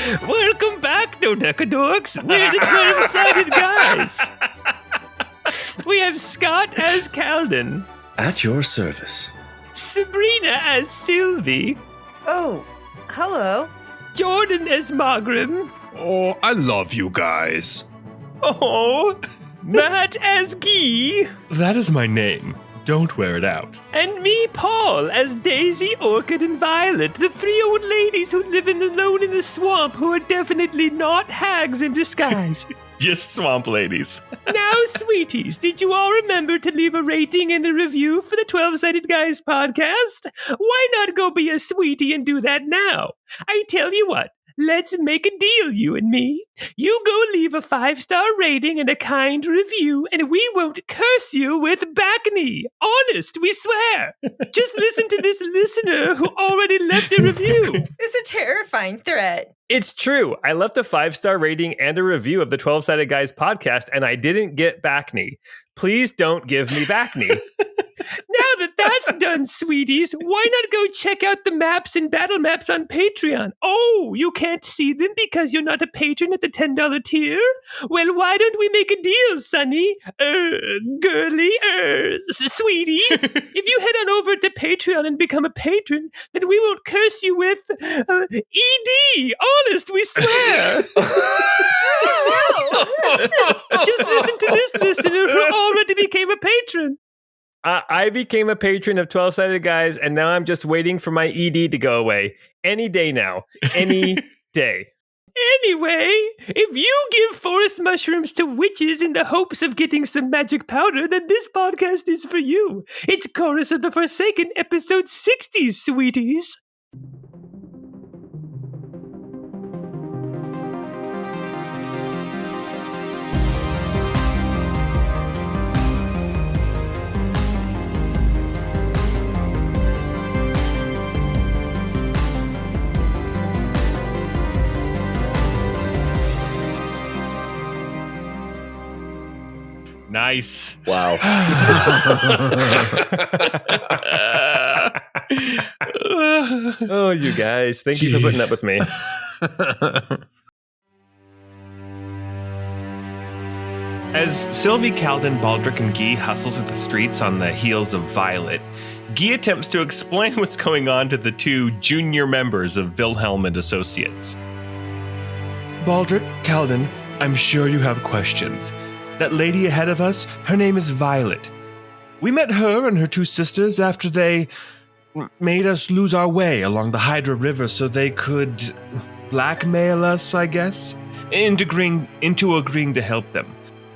Welcome back, Dodecadorks. We're the 12-sided guys. We have Scott as Kalden. At your service. Sabrina as Cilvy. Oh, hello. Jordan as Mawgrim. Oh, I love you guys. Oh, Matt as Guy. That is my name. Don't wear it out. And me, Paul, as Daisy, Orchid, and Violet, the three old ladies who live alone in the swamp who are definitely not hags in disguise. Just swamp ladies. Now, sweeties, did you all remember to leave a rating and a review for the 12-Sided Guys podcast? Why not go be a sweetie and do that now? I tell you what. Let's make a deal, you and me. You go leave a 5-star rating and a kind review, and we won't curse you with backney. Honest, we swear. Just listen to this listener who already left a review. It's a terrifying threat. It's true. I left a 5-star rating and a review of the 12-Sided Guys podcast, and I didn't get backney. Please don't give me backney. Now that that's done, sweeties, why not go check out the maps and battle maps on Patreon? Oh, you can't see them because you're not a patron at the $10 tier? Well, why don't we make a deal, Sonny? Girly, sweetie? If you head on over to Patreon and become a patron, then we won't curse you with ED. Honest, we swear. Just listen to this listener who already became a patron. I became a patron of 12-Sided Guys, and now I'm just waiting for my ED to go away. Any day now. Any day. Anyway, if you give forest mushrooms to witches in the hopes of getting some magic powder, then this podcast is for you. It's Chorus of the Forsaken, episode 60, sweeties. Nice. Wow. Oh, you guys. Thank you for putting up with me. As Cilvy, Kalden, Baldric, and Guy hustle through the streets on the heels of Violet, Guy attempts to explain what's going on to the two junior members of Wilhelm and Associates. Baldric, Kalden, I'm sure you have questions. That lady ahead of us, her name is Violet. We met her and her two sisters after they made us lose our way along the Hydra River so they could blackmail us, I guess, into agreeing to help them.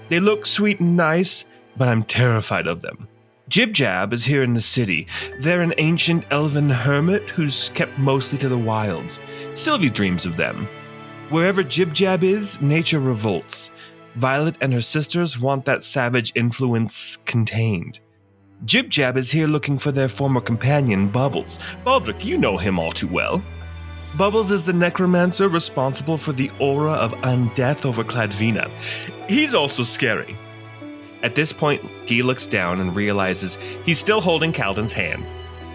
They look sweet and nice, but I'm terrified of them. Jibjab is here in the city. They're an ancient elven hermit who's kept mostly to the wilds. Cilvy dreams of them. Wherever Jibjab is, nature revolts. Violet and her sisters want that savage influence contained. Jibjab is here looking for their former companion, Bubbles. Baldric, you know him all too well. Bubbles is the necromancer responsible for the aura of undeath over Cladvina. He's also scary. At this point, Guy looks down and realizes he's still holding Kalden's hand.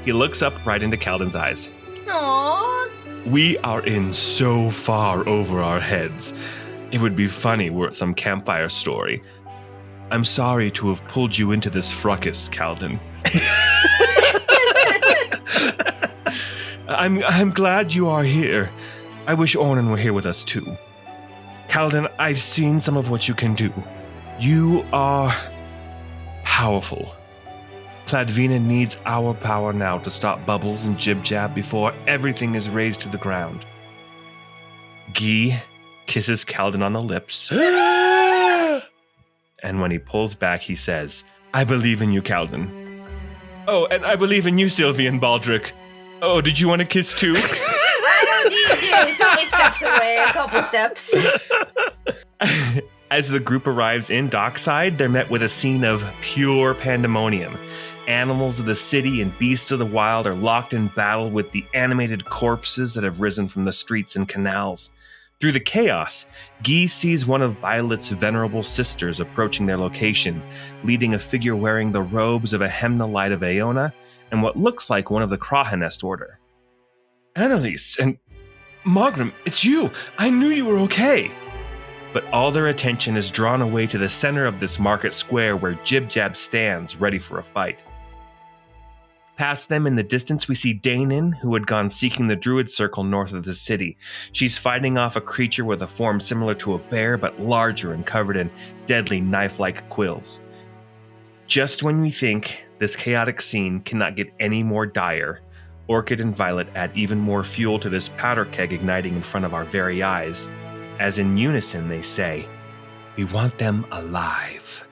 He looks up right into Kalden's eyes. Aww. We are in so far over our heads. It would be funny were it some campfire story. I'm sorry to have pulled you into this fracas, Kalden. I'm glad you are here. I wish Ornan were here with us too. Kalden, I've seen some of what you can do. You are powerful. Cladvina needs our power now to stop Bubbles and Jibjab before everything is razed to the ground. Guy kisses Kalden on the lips. And when he pulls back, he says, I believe in you, Kalden. Oh, and I believe in you, Cilvy and Baldric. Oh, did you want a kiss too? I don't need to. It's only steps away, a couple steps. As the group arrives in Dockside, they're met with a scene of pure pandemonium. Animals of the city and beasts of the wild are locked in battle with the animated corpses that have risen from the streets and canals. Through the chaos, Guy sees one of Violet's venerable sisters approaching their location, leading a figure wearing the robes of a Hemnolite of Aeona and what looks like one of the Krahenest order. Annelise and Mawgrim, it's you! I knew you were okay! But all their attention is drawn away to the center of this market square where Jibjab stands, ready for a fight. Past them in the distance, we see Dainen, who had gone seeking the druid circle north of the city. She's fighting off a creature with a form similar to a bear, but larger and covered in deadly knife-like quills. Just when we think this chaotic scene cannot get any more dire, Orchid and Violet add even more fuel to this powder keg igniting in front of our very eyes, as in unison they say, "We want them alive."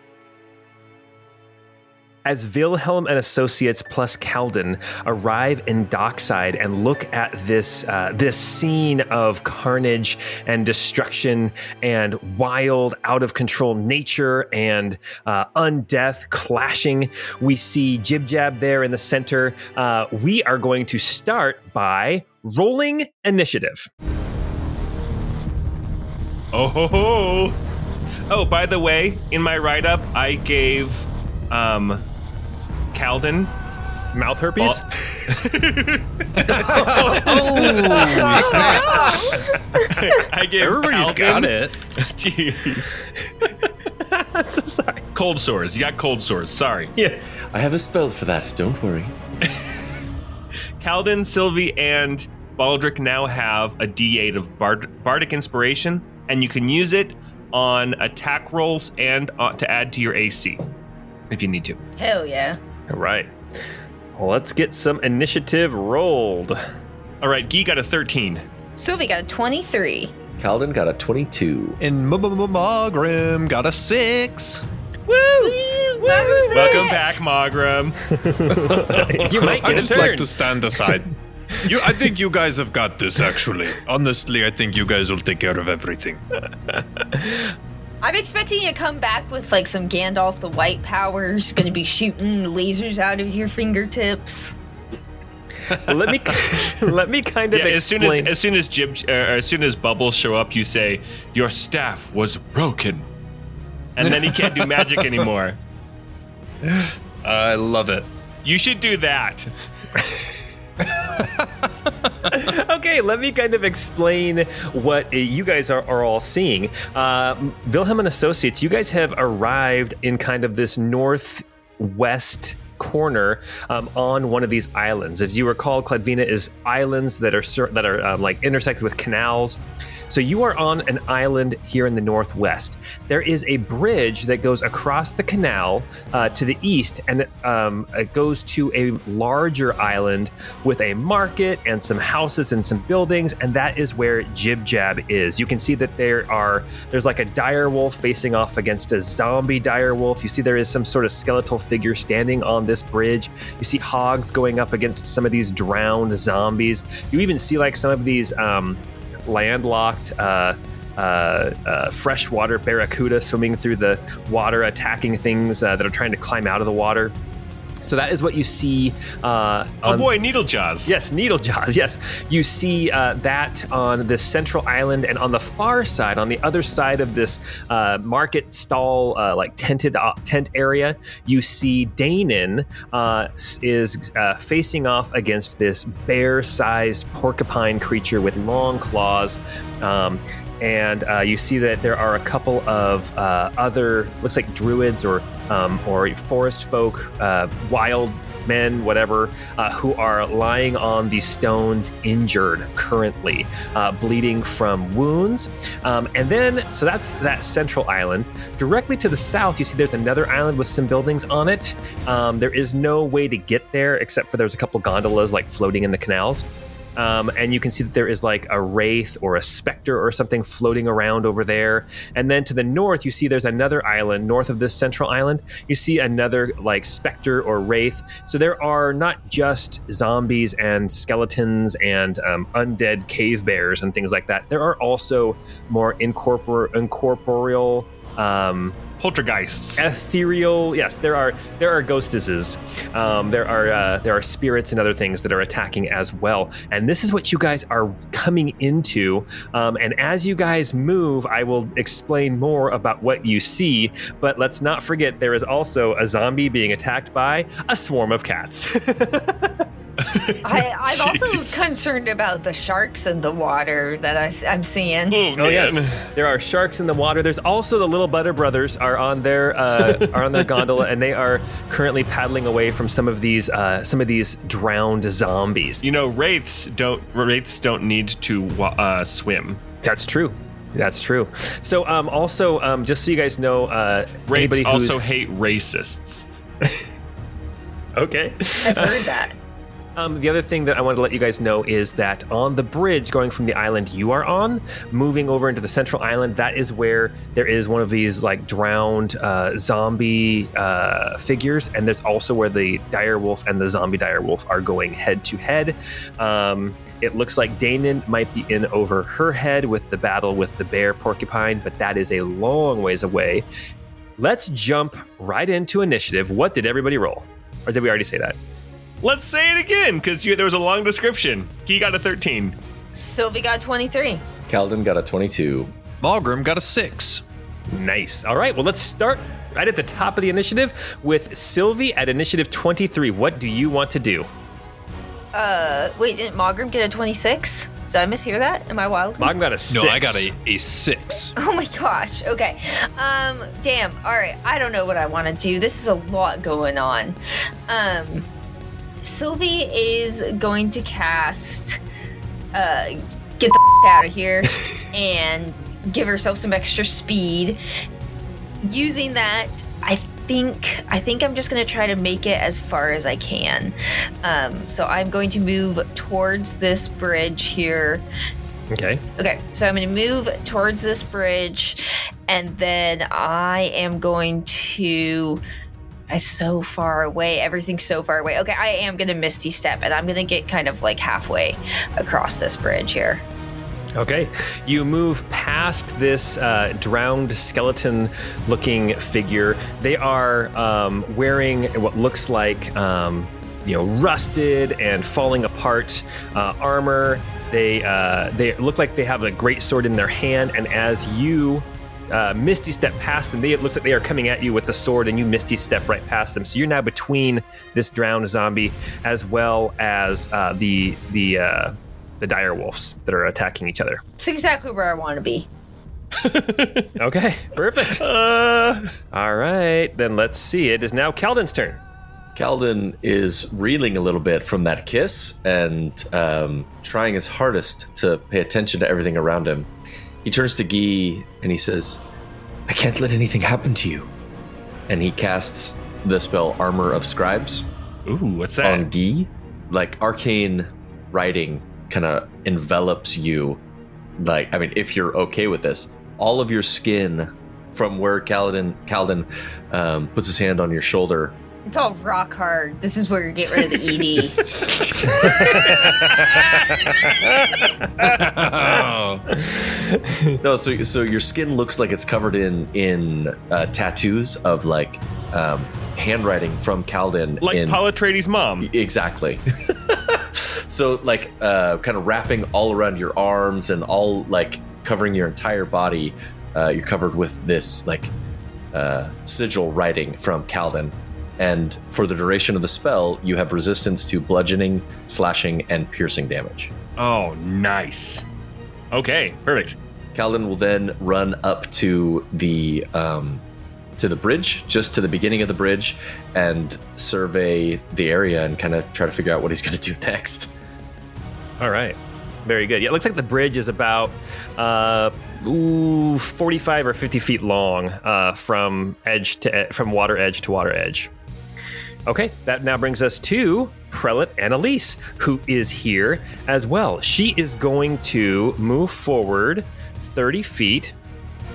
As Wilhelm and Associates plus Kalden arrive in Dockside and look at this scene of carnage and destruction and wild, out-of-control nature and undeath clashing, we see Jibjab there in the center. We are going to start by rolling initiative. Oh, ho, ho. Oh, by the way, in my write-up, I gave... Kalden mouth herpes. I gave Everybody's Kalden, got it. Jeez. I'm so sorry. Cold sores. You got cold sores. Sorry. Yeah. I have a spell for that, don't worry. Kalden, Cilvy, and Baldric now have a D8 of Bardic Inspiration, and you can use it on attack rolls and to add to your AC if you need to. Hell yeah. All right. Well, let's get some initiative rolled. All right, Guy got a 13. Cilvy got a 23. Kalden got a 22. And Mawgrim got a 6. Woo! Welcome back, Mawgrim. You might get I a just turn. like to stand aside. I think you guys have got this, actually. Honestly, I think you guys will take care of everything. I'm expecting you to come back with like some Gandalf the White powers, gonna be shooting lasers out of your fingertips. let me kind of explain. As soon as bubbles show up, you say your staff was broken, and then he can't do magic anymore. I love it. You should do that. Okay, let me kind of explain what you guys are all seeing. Wilhelm and Associates, you guys have arrived in kind of this northwest corner on one of these islands. As you recall, Cladvina is islands that are like intersected with canals. So you are on an island here in the northwest. There is a bridge that goes across the canal to the east, and it goes to a larger island with a market and some houses and some buildings, and that is where Jibjab is. You can see that there's like a dire wolf facing off against a zombie dire wolf. You see there is some sort of skeletal figure standing on this bridge. You see hogs going up against some of these drowned zombies. You even see like some of these landlocked freshwater barracuda swimming through the water, attacking things that are trying to climb out of the water. So that is what you see. Oh boy, Needle Jaws. Yes, Needle Jaws. Yes, you see that on this central island, and on the far side, on the other side of this market stall, like tent area, you see Dainen is facing off against this bear-sized porcupine creature with long claws. And you see that there are a couple of other, looks like druids or forest folk, wild men, whatever, who are lying on these stones injured currently, bleeding from wounds. And then, so that's that central island. Directly to the south, you see there's another island with some buildings on it. There is no way to get there except for there's a couple gondolas like floating in the canals. And you can see that there is like a wraith or a specter or something floating around over there. And then to the north, you see there's another island north of this central island. You see another like specter or wraith. So there are not just zombies and skeletons and undead cave bears and things like that. There are also more incorporeal poltergeists, ethereal. Yes, there are ghostesses. There are spirits and other things that are attacking as well. And this is what you guys are coming into. And as you guys move, I will explain more about what you see. But let's not forget there is also a zombie being attacked by a swarm of cats. I'm also concerned about the sharks in the water that I'm seeing. Oh yes, there are sharks in the water. There's also the little Butter Brothers are on their gondola, and they are currently paddling away from some of these drowned zombies. You know, wraiths don't need to swim. That's true. That's true. So, also, just so you guys know, wraiths also hate racists. Okay. I've heard that. The other thing that I wanted to let you guys know is that on the bridge going from the island you are on, moving over into the central island, that is where there is one of these like drowned zombie figures, and there's also where the direwolf and the zombie direwolf are going head to head. It looks like Dainen might be in over her head with the battle with the bear porcupine, but that is a long ways away. Let's jump right into initiative. What did everybody roll? Or did we already say that? Let's say it again, because there was a long description. He got a 13. Cilvy got 23. Kalden got a 22. Mawgrim got a 6. Nice. All right, well, let's start right at the top of the initiative with Cilvy at initiative 23. What do you want to do? Wait, didn't Mawgrim get a 26? Did I mishear that? Am I wild? Mawgrim got a 6. No, I got a 6. Oh my gosh. Okay. Damn. All right. I don't know what I want to do. This is a lot going on. Cilvy is going to cast get the out of here and give herself some extra speed. Using that, I think I'm just going to try to make it as far as I can. So I'm going to move towards this bridge here. Okay, so I'm going to move towards this bridge, and then I am going to... so far away. Everything's so far away. Okay, I am going to Misty Step, and I'm going to get kind of like halfway across this bridge here. Okay, you move past this drowned skeleton-looking figure. They are wearing what looks like, rusted and falling apart armor. They look like they have a great sword in their hand, and as you Misty Step past them, it looks like they are coming at you with the sword, and you Misty Step right past them. So you're now between this drowned zombie as well as the dire wolves that are attacking each other. It's exactly where I want to be. Okay, perfect. All right, then let's see. It is now Kalden's turn. Kalden is reeling a little bit from that kiss and trying his hardest to pay attention to everything around him. He turns to Guy and he says, "I can't let anything happen to you." And he casts the spell Armor of Scribes. Ooh, what's that? On Guy. Like arcane writing kind of envelops you. Like, I mean, if you're okay with this, all of your skin from where Kalden puts his hand on your shoulder. It's all rock hard. This is where you get rid of the ED. No, so your skin looks like it's covered in tattoos of like handwriting from Kalden. Like Paul Atreides' mom. Exactly. So like kind of wrapping all around your arms and all like covering your entire body. You're covered with this like sigil writing from Kalden. And for the duration of the spell, you have resistance to bludgeoning, slashing, and piercing damage. Oh, nice. Okay, perfect. Kalden will then run up to the bridge, just to the beginning of the bridge, and survey the area and kind of try to figure out what he's going to do next. All right. Very good. Yeah, it looks like the bridge is about 45 or 50 feet long from water edge to water edge. Okay, that now brings us to Prelate Annelise, who is here as well. She is going to move forward 30 feet,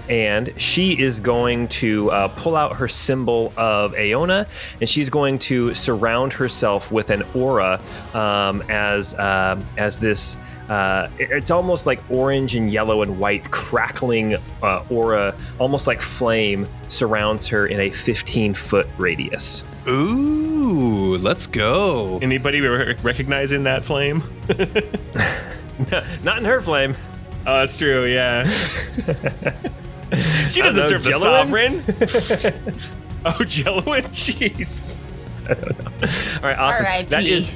and she is going to pull out her symbol of Aeona, and she's going to surround herself with an aura as this. It's almost like orange and yellow and white crackling aura, almost like flame, surrounds her in a 15-foot radius. Ooh, let's go. Anybody recognizing that flame? Not in her flame. Oh, that's true, yeah. She doesn't serve the sovereign. Oh, Jelloin? Jeez. All right, awesome. R.I.P. That is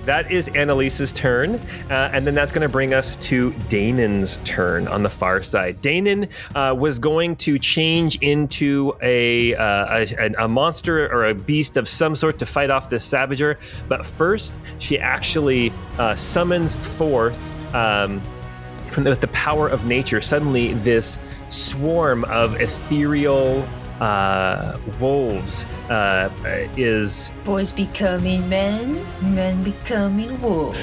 that is Annelise's turn. And then that's going to bring us to Dainen's turn on the far side. Dainen was going to change into a monster or a beast of some sort to fight off this Savager. But first, she actually summons forth, with the power of nature, suddenly this swarm of ethereal wolves is Boys becoming men, men becoming wolves.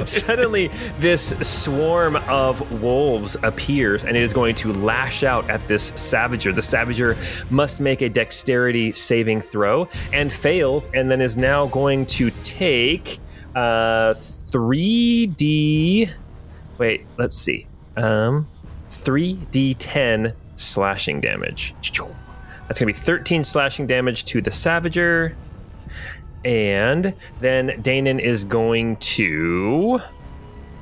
suddenly this swarm of wolves appears, and it is going to lash out at this Savager. The Savager must make a dexterity saving throw and fails, and then is now going to take 3D. Wait, let's see. 3d10 slashing damage. That's going to be 13 slashing damage to the Savager. And then Dainen is going to...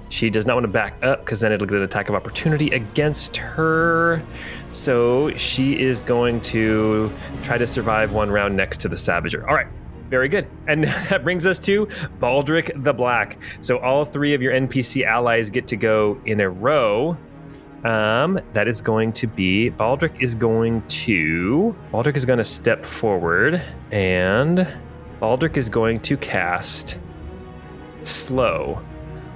She does not want to back up because then it'll get an attack of opportunity against her. So she is going to try to survive one round next to the Savager. All right. Very good. And that brings us to Baldric the Black. So all three of your NPC allies get to go in a row. That is going to be... Baldric is going to step forward, and Baldric is going to cast Slow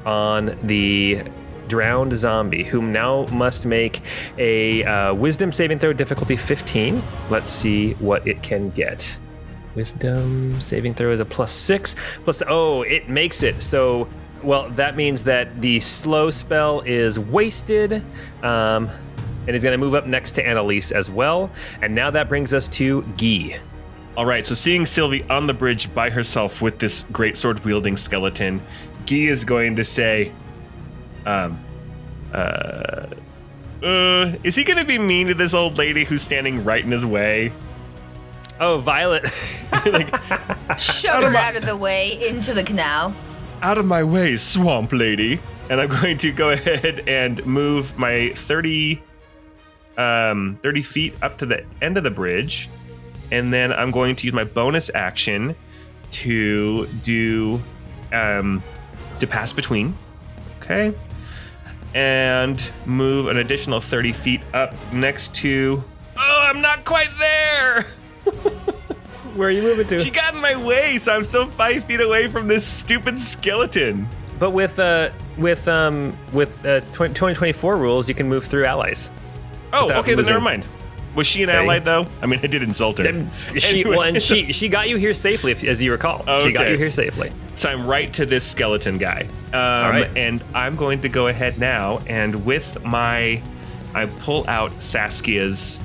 on the drowned zombie, whom now must make a wisdom saving throw, difficulty 15. Let's see what it can get. Wisdom saving throw is a +6. It makes it. So, well, that means that the slow spell is wasted. And is going to move up next to Annelise as well. And now that brings us to Guy. All right, so seeing Cilvy on the bridge by herself with this greatsword wielding skeleton, Guy is going to say, is he going to be mean to this old lady who's standing right in his way? Oh, Violet. Shove her out of the way into the canal. Out of my way, swamp lady. And I'm going to go ahead and move my 30 feet up to the end of the bridge. And then I'm going to use my bonus action to do, to pass between. Okay. And move an additional 30 feet up next to, I'm not quite there. Where are you moving to? She got in my way, so I'm still 5 feet away from this stupid skeleton. But with 2024 rules, you can move through allies. Oh, okay, then never mind. Was she an ally, though? I mean, I did insult her. She got you here safely, as you recall. Okay. She got you here safely. So I'm right to this skeleton guy. All right. And I'm going to go ahead now, and with I pull out Saskia's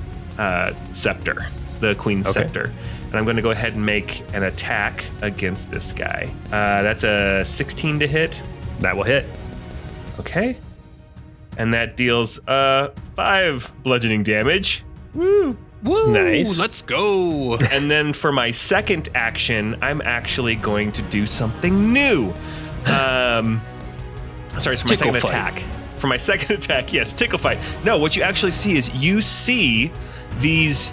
scepter, the Queen's scepter. And I'm going to go ahead and make an attack against this guy. That's a 16 to hit. That will hit. Okay. And that deals 5 bludgeoning damage. Woo! Woo! Nice. Let's go. And then for my second action, I'm actually going to do something new. For my second attack. For my second attack, yes, tickle fight. No, what you actually see is you see this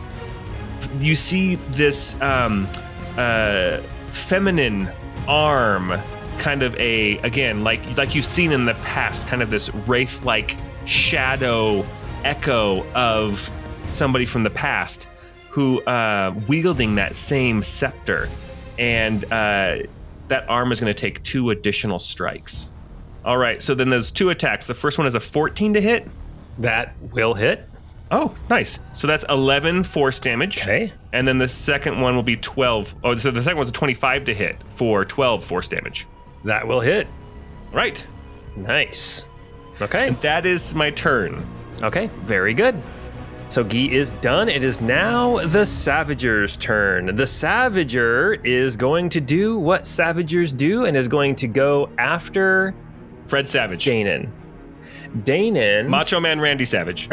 feminine arm, kind of like you've seen in the past, kind of this wraith-like shadow echo of somebody from the past who wielding that same scepter, and that arm is going to take 2 additional strikes. All right, so then there's 2 attacks. The first one is a 14 to hit. That will hit. Oh, nice. So that's 11 force damage. Okay. And then the second one will be 12. Oh, so the second one's a 25 to hit for 12 force damage. That will hit. Right. Nice. Okay. And that is my turn. Okay, very good. So Guy is done. It is now the Savager's turn. The Savager is going to do what Savagers do and is going to go after Fred Savage. Dainen. Macho Man Randy Savage.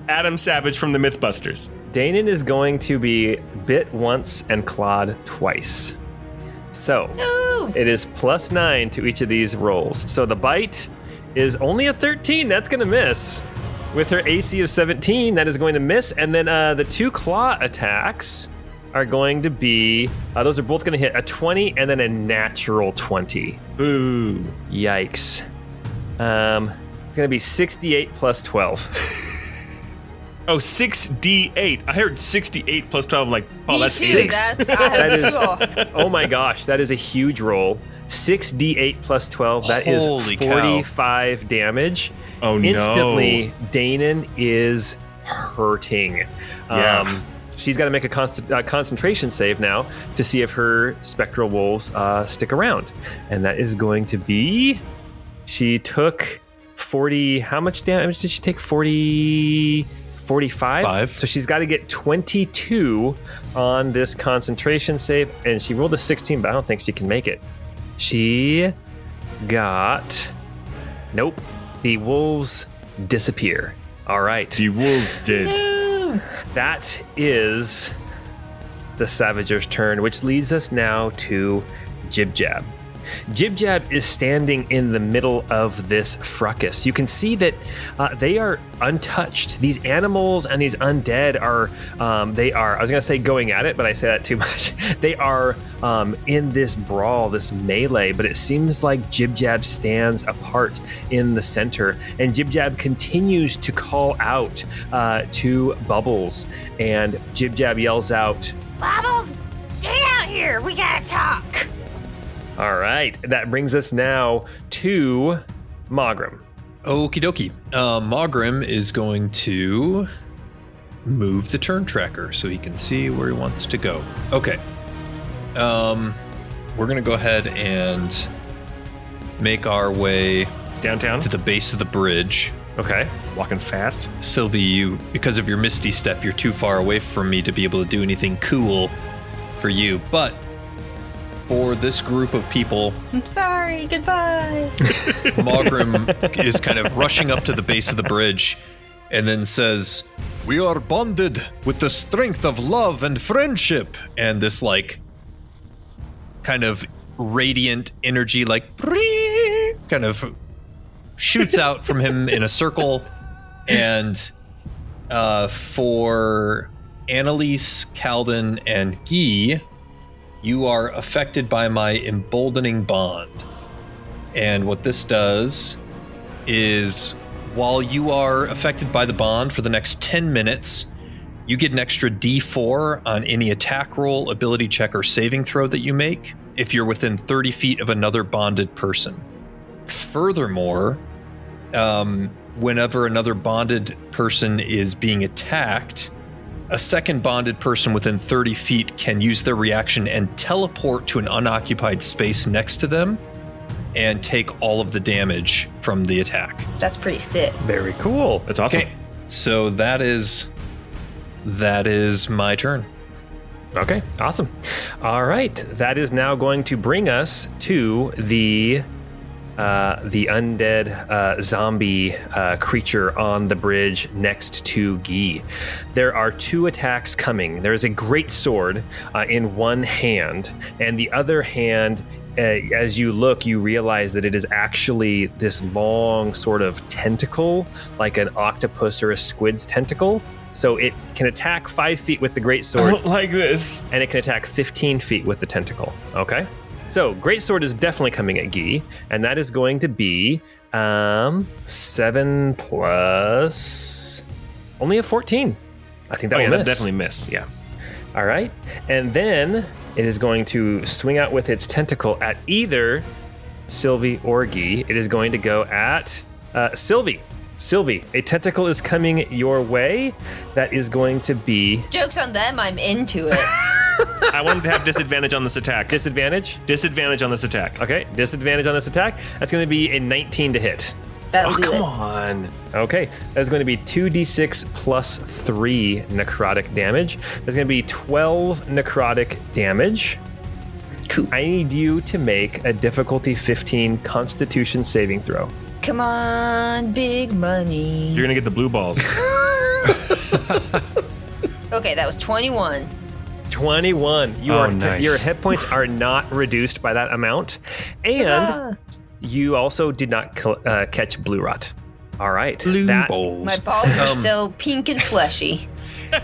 Adam Savage from the Mythbusters. Dainen is going to be bit once and clawed twice. So It is +9 to each of these rolls. So the bite is only a 13. That's going to miss. With her AC of 17, that is going to miss. And then the 2 claw attacks are going to be, those are both going to hit a 20 and then a natural 20. Boo. Yikes. It's going to be 68 plus 12. Oh, 6d8. I heard 68 plus 12. I'm like, oh, Me that's too, 6. That is, oh my gosh, that is a huge roll. 6d8 plus 12, that is Holy cow. 45 damage. Oh, no. Instantly, Dainen is hurting. Yeah. She's got to make a concentration save now to see if her spectral wolves stick around. And that is going to be... She took 40... How much damage did she take? 45? So she's got to get 22 on this concentration save. And she rolled a 16, but I don't think she can make it. She got... Nope. The wolves disappear. All right. The wolves did. No. That is the Savager's turn, which leads us now to Jibjab. Jibjab is standing in the middle of this fracas. You can see that they are untouched. These animals and these undead are, I was going to say going at it, but I say that too much. They are in this brawl, this melee, but it seems like Jibjab stands apart in the center. And Jibjab continues to call out to Bubbles. And Jibjab yells out, Bubbles, get out here. We gotta talk. all right, that brings us now to Mawgrim. Okie dokie. Mawgrim is going to move the turn tracker so he can see where he wants to go. Okay. We're going to go ahead and make our way Downtown? to the base of the bridge. Okay. Walking fast. Cilvy, you, because of your Misty Step, you're too far away from me to be able to do anything cool for you. But for this group of people, I'm sorry. Goodbye. Mawgrim is kind of rushing up to the base of the bridge and then says, "We are bonded with the strength of love and friendship." And this like kind of radiant energy like kind of shoots out from him in a circle. And for Annelise, Kalden, and Guy, you are affected by my emboldening bond. And what this does is, while you are affected by the bond for the next 10 minutes, you get an extra D4 on any attack roll, ability check, or saving throw that you make if you're within 30 feet of another bonded person. Furthermore, whenever another bonded person is being attacked, a second bonded person within 30 feet can use their reaction and teleport to an unoccupied space next to them and take all of the damage from the attack. That's pretty sick. Very cool. That's awesome. Okay, so that is my turn. Okay, awesome. All right, that is now going to bring us to the undead zombie creature on the bridge next to Guy. There are two attacks coming. There is a great sword in one hand, and the other hand, as you look, you realize that it is actually this long sort of tentacle, like an octopus or a squid's tentacle. So it can attack 5 feet with the great sword. I don't like this. And it can attack 15 feet with the tentacle. Okay? So, Greatsword is definitely coming at Guy, and that is going to be 7 plus only a 14. I think that will that'll miss. definitely miss. Yeah. All right. And then it is going to swing out with its tentacle at either Cilvy or Guy. It is going to go at Cilvy. Cilvy, a tentacle is coming your way. That is going to be... Joke's on them. I'm into it. I want to have disadvantage on this attack. Disadvantage? Disadvantage on this attack. Okay, disadvantage on this attack. That's going to be a 19 to hit. That'll do Come it. on. Okay, that's going to be 2d6 plus 3 necrotic damage. That's going to be 12 necrotic damage. Cool. I need you to make a difficulty 15 Constitution saving throw. Come on, big money. You're going to get the blue balls. Okay, that was 21. 21. Nice. Your hit points are not reduced by that amount, and Huzzah. you also did not catch blue rot. All right, Blue that balls. My balls are still pink and fleshy.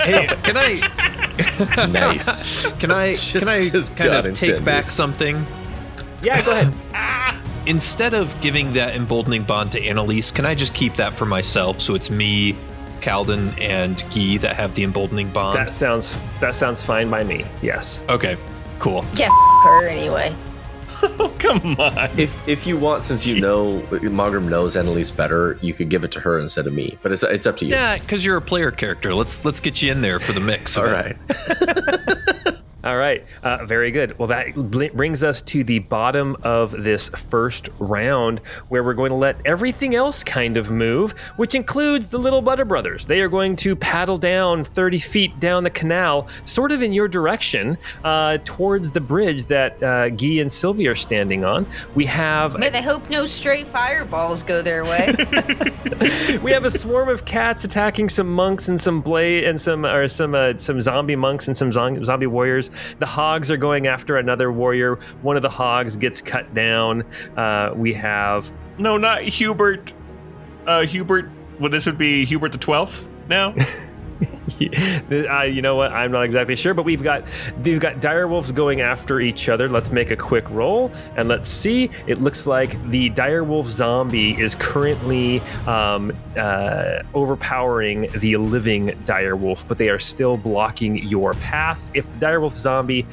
Hey, can I? Nice. Can I Just kind got of take intended. back something? Yeah, go ahead. Instead of giving that emboldening bond to Annelise, can I just keep that for myself? So it's me, Kalden, and Guy that have the emboldening bond. That sounds fine by me. Yes. Okay, cool. Yeah, her anyway. Oh, come on. If you want, since you know Mawgrim knows Annelise better, you could give it to her instead of me. But it's up to you. Yeah, because you're a player character. Let's get you in there for the mix. All right. All right, very good. Well, that brings us to the bottom of this first round, where we're going to let everything else kind of move, which includes the little Butter Brothers. They are going to paddle down 30 feet down the canal, sort of in your direction, towards the bridge that Guy and Cilvy are standing on. We have... Man, I hope no stray fireballs go their way. We have a swarm of cats attacking some monks and some zombie monks and some zombie warriors. The hogs are going after another warrior. One of the hogs gets cut down. We have... No, not Hubert. Hubert. Well, this would be Hubert the 12th now. You know what? I'm not exactly sure, but we've got direwolves going after each other. Let's make a quick roll and let's see. It looks like the direwolf zombie is currently overpowering the living direwolf, but they are still blocking your path. If the direwolf zombie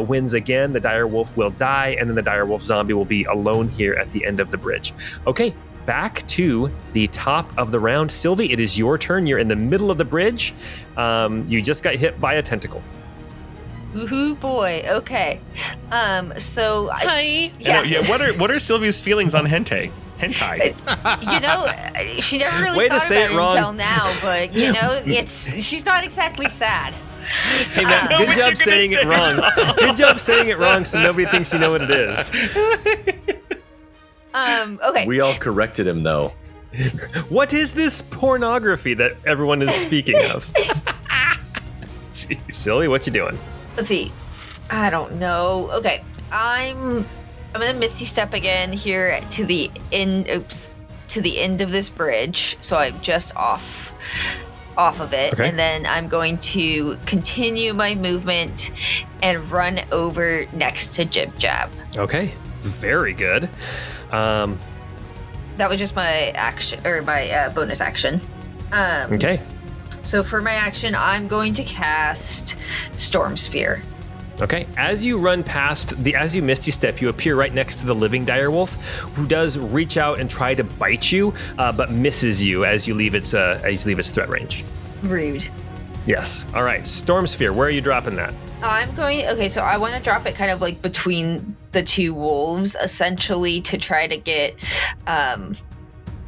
wins again, the direwolf will die, and then the direwolf zombie will be alone here at the end of the bridge. Okay. Back to the top of the round. Cilvy, it is your turn. You're in the middle of the bridge. You just got hit by a tentacle. Ooh boy. Okay. So Hi. yeah. What are Sylvia's feelings on hentai? You know, she never really Way to thought say about it it wrong. until now, but you know, she's not exactly sad. Hey man, know good what job you're saying gonna it wrong. Good job saying it wrong so nobody thinks you know what it is. Okay. We all corrected him, though. What is this pornography that everyone is speaking of? Jeez, Cilvy, what you doing? Let's see. I don't know. Okay. I'm gonna Misty Step again here to the end. Oops. To the end of this bridge. So I'm just off of it. Okay. And then I'm going to continue my movement and run over next to Jibjab. Okay, very good. That was just my action, or my bonus action. Okay. So for my action, I'm going to cast Storm Sphere. Okay, as you run past as you Misty Step, you appear right next to the living direwolf, who does reach out and try to bite you, but misses you as you leave its threat range. Rude. Yes. All right, Storm Sphere. Where are you dropping that? Okay, so I want to drop it kind of like between the two wolves, essentially, to try to get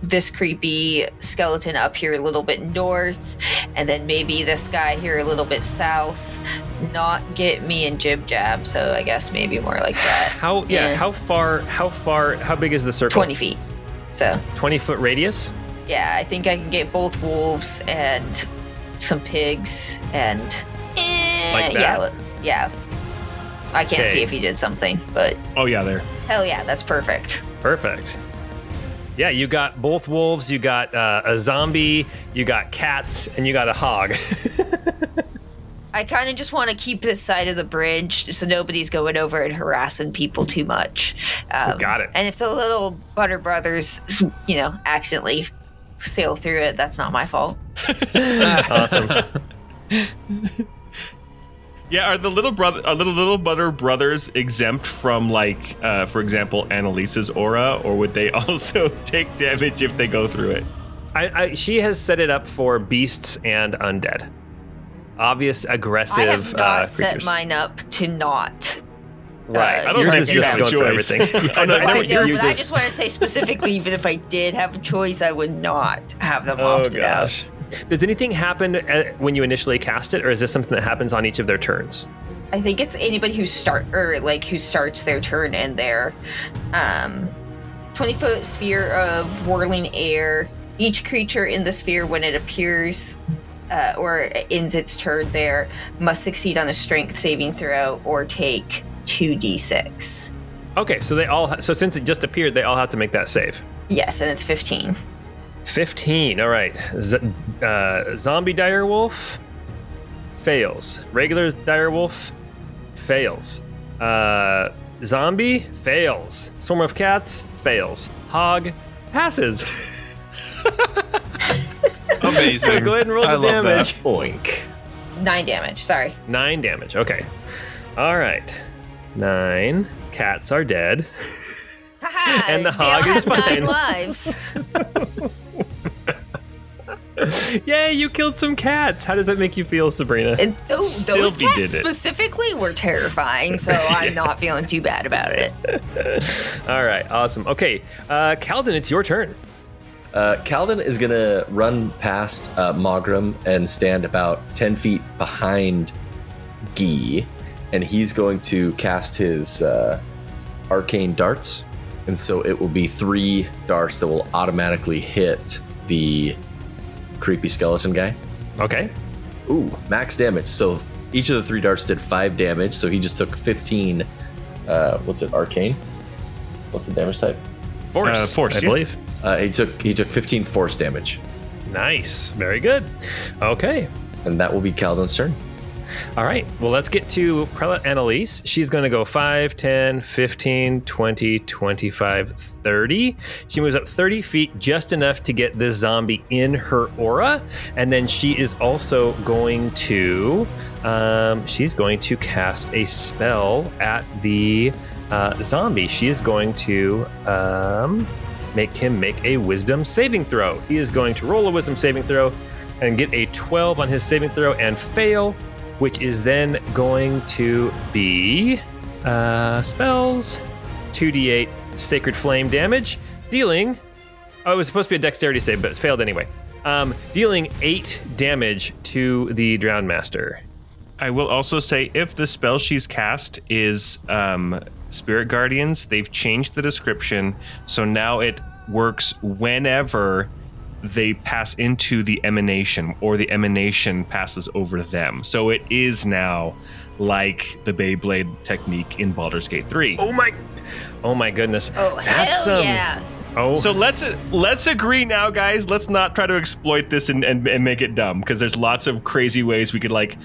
this creepy skeleton up here a little bit north, and then maybe this guy here a little bit south. Not get me and Jibjab, so I guess maybe more like that. How big is the circle? 20 feet. So 20-foot radius? yeah, I think I can get both wolves and some pigs and Like that? Yeah. I can't Okay. see if he did something, but Oh yeah, there. hell yeah, that's perfect. Perfect. Yeah, you got both wolves, you got a zombie, you got cats, and you got a hog. I kind of just want to keep this side of the bridge so nobody's going over and harassing people too much. Got it. And if the little Butter Brothers, accidentally sail through it, that's not my fault. Awesome. Yeah, are the little Butter Brothers exempt from, like, for example, Annelise's aura, or would they also take damage if they go through it? She has set it up for beasts and undead. Obvious, aggressive I have not creatures. set mine up to not. Right. I don't Yours think is you just have a going for choice. everything. I know, I know, you but I just want to say specifically, even if I did have a choice, I would not have them Oh opted out. gosh. Does anything happen when you initially cast it, or is this something that happens on each of their turns? I think it's anybody who starts their turn in their 20-foot sphere of whirling air. Each creature in the sphere, when it appears or ends its turn there, must succeed on a strength saving throw or take 2d6. Okay, so since it just appeared, they all have to make that save. Yes, and it's 15. 15. All right. Zombie direwolf. fails. Regular direwolf fails. Zombie fails. Swarm of cats fails. Hog passes. Amazing. Go ahead and roll the damage. Oink. 9 damage. Sorry. 9 damage. Okay. All right. 9. Cats are dead. Haha, And the they hog all is have 9 fine. lives. Yay, you killed some cats. How does that make you feel, Sabrina? Those Sylvie cats did it. specifically were terrifying, so I'm not feeling too bad about it. All right. Awesome. Okay. Kalden, it's your turn. Kalden is going to run past Mawgrim and stand about 10 feet behind Guy, and he's going to cast his arcane darts. And so it will be 3 darts that will automatically hit the creepy skeleton guy. Okay. Ooh, max damage. So each of the 3 darts did 5 damage, so he just took 15. What's it, arcane? What's the damage type? Force, force, I yeah. believe. He took 15 force damage, Nice. Very good. Okay. and that will be Kalden's turn. All right. Well, let's get to Prelate Annelise. She's going to go 5, 10, 15, 20, 25, 30. She moves up 30 feet, just enough to get this zombie in her aura. And then she is also going to, she's going to cast a spell at the zombie. She is going to make him make a wisdom saving throw. He is going to roll a wisdom saving throw and get a 12 on his saving throw and fail, which is then going to be spells, 2d8 sacred flame damage, dealing, it was supposed to be a dexterity save, but it failed anyway. Dealing 8 damage to the Drowned Master. I will also say, if the spell she's cast is Spirit Guardians, they've changed the description, so now it works whenever they pass into the emanation, or the emanation passes over them. So it is now like the Beyblade technique in Baldur's Gate 3. Oh my goodness. Oh, hell yeah. Oh, So let's agree now, guys. Let's not try to exploit this and make it dumb, because there's lots of crazy ways we could, like,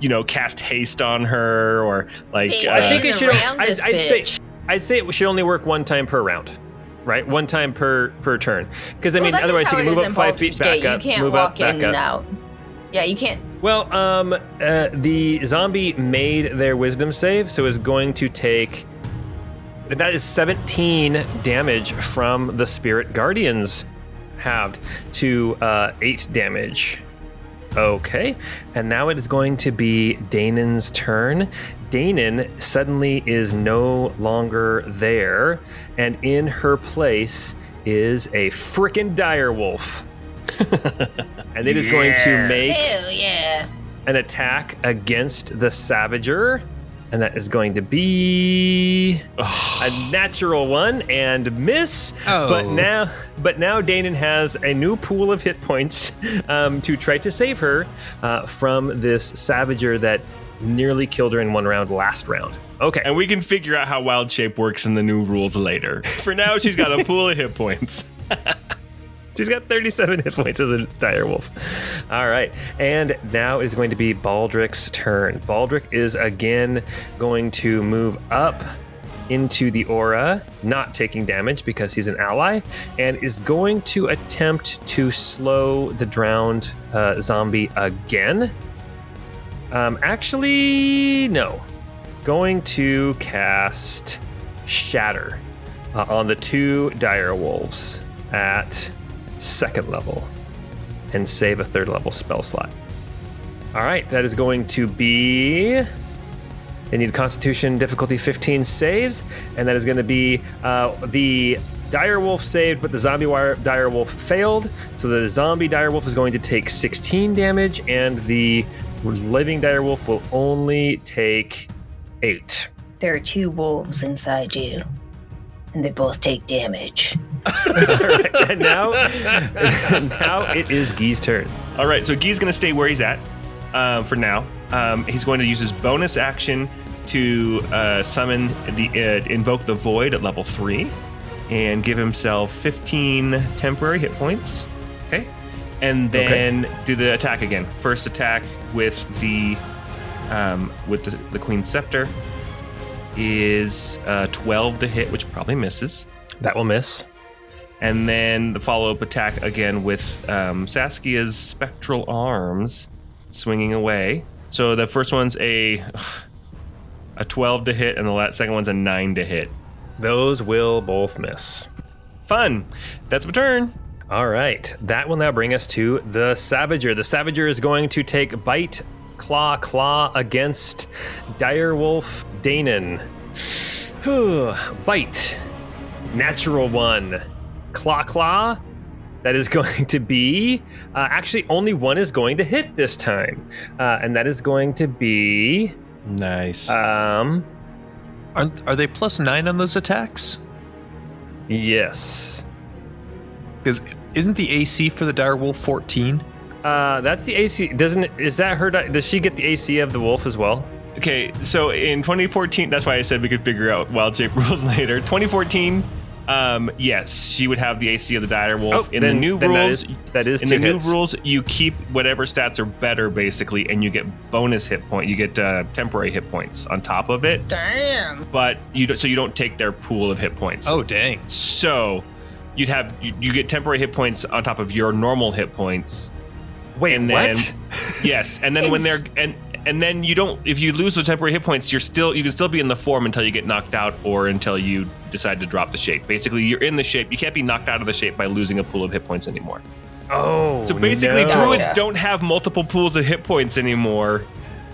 you know, cast haste on her, or like. Hey, I think it should. around this I'd say it should only work 1 time per round, right? 1 time per turn. Because I mean, that is otherwise how you can it move is up in 5 feet, Baldur's back Gate. up, You can't move walk up, back in and up. out. Yeah, you can't. Well, the zombie made their wisdom save, so is going to take. That is 17 damage from the Spirit Guardians, halved to 8 damage. Okay, and now it is going to be Dainen's turn. Dainen suddenly is no longer there, and in her place is a frickin' direwolf. And it is going to make Hell yeah. an attack against the Savager, and that is going to be a natural 1 and miss. Oh. But now Dainen has a new pool of hit points to try to save her from this Savager that nearly killed her in 1 round last round. Okay. And we can figure out how wild shape works in the new rules later. For now, she's got a pool of hit points. She's got 37 hit points as a direwolf. All right. And now is going to be Baldric's turn. Baldric is again going to move up into the aura, not taking damage because he's an ally, and is going to attempt to slow the drowned zombie again. Actually, no. Going to cast Shatter on the 2 direwolves at 2nd level and save a 3rd level spell slot. All right, that is going to be. They need Constitution difficulty 15 saves, and that is going to be the direwolf saved, but the zombie direwolf failed. So the zombie direwolf is going to take 16 damage, and the living direwolf will only take 8. There are 2 wolves inside you, and they both take damage. All right, and now it is Guy's turn. All right, so Guy's going to stay where he's at for now. He's going to use his bonus action to invoke the void at level 3 and give himself 15 temporary hit points. Okay. and then do the attack again. First attack with the Queen's Scepter is 12 to hit, which probably misses. That will miss. And then the follow-up attack again with Saskia's Spectral Arms swinging away. So the first one's a 12 to hit, and the second one's a 9 to hit. Those will both miss. Fun. That's my turn. All right. That will now bring us to the Savager. The Savager is going to take Bite, Claw against Direwolf Dainen. Bite. Natural 1. Claw. That is going to be... actually, only one is going to hit this time. And that is going to be... Nice. Are they +9 on those attacks? Yes. Because isn't the AC for the direwolf 14? That's the AC. Is that her? Does she get the AC of the wolf as well? Okay, so in 2014, that's why I said we could figure out wild shape rules later. 2014, yes, she would have the AC of the dire wolf. In the new rules, that is in the new rules, you keep whatever stats are better, basically, and you get bonus hit point. You get temporary hit points on top of it. Damn. But you don't take their pool of hit points. Oh, dang. So you get temporary hit points on top of your normal hit points. Wait, and then, what? Yes, and then when they're and then you don't. If you lose the temporary hit points, you can still be in the form until you get knocked out or until you decide to drop the shape. Basically, you're in the shape. You can't be knocked out of the shape by losing a pool of hit points anymore. Oh, so basically, no. druids don't have multiple pools of hit points anymore.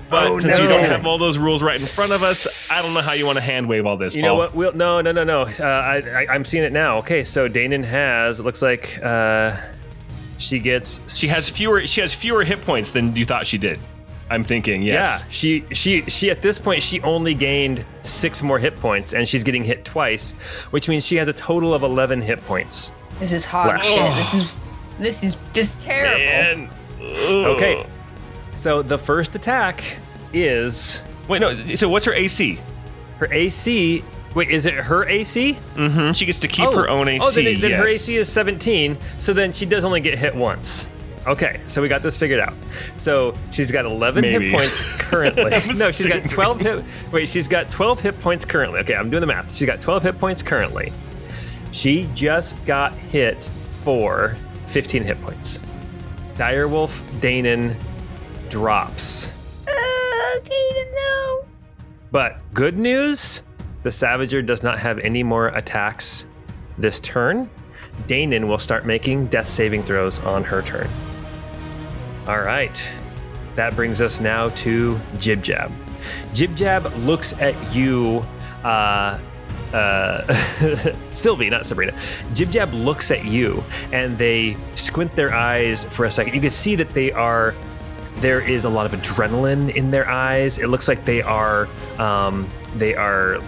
But since you don't have all those rules right in front of us, I don't know how you want to hand wave all this. You know what? No. I'm seeing it now. Okay, so Dainen has. It looks like she has fewer hit points than you thought she did. I'm thinking, yes. Yeah, she at this point she only gained 6 more hit points, and she's getting hit twice, which means she has a total of 11 hit points. This is hot shit. This is terrible. Man. Okay, so the first attack is So what's her AC? Her AC. Wait, is it her AC? Mm-hmm. She gets to keep her own AC. Oh, then her AC is 17. So then she does only get hit once. Okay, so we got this figured out. So she's got 11 hit points currently. No, she's got 12 hit. Wait, she's got 12 hit points currently. Okay, I'm doing the math. She's got 12 hit points currently. She just got hit for 15 hit points. Direwolf Dainen drops. Dainen, no. But good news, the Savager does not have any more attacks this turn. Dainen will start making death saving throws on her turn. All right. That brings us now to Jibjab. Jibjab looks at you, Cilvy, not Sabrina. Jibjab looks at you, and they squint their eyes for a second. You can see that there is a lot of adrenaline in their eyes. It looks like they are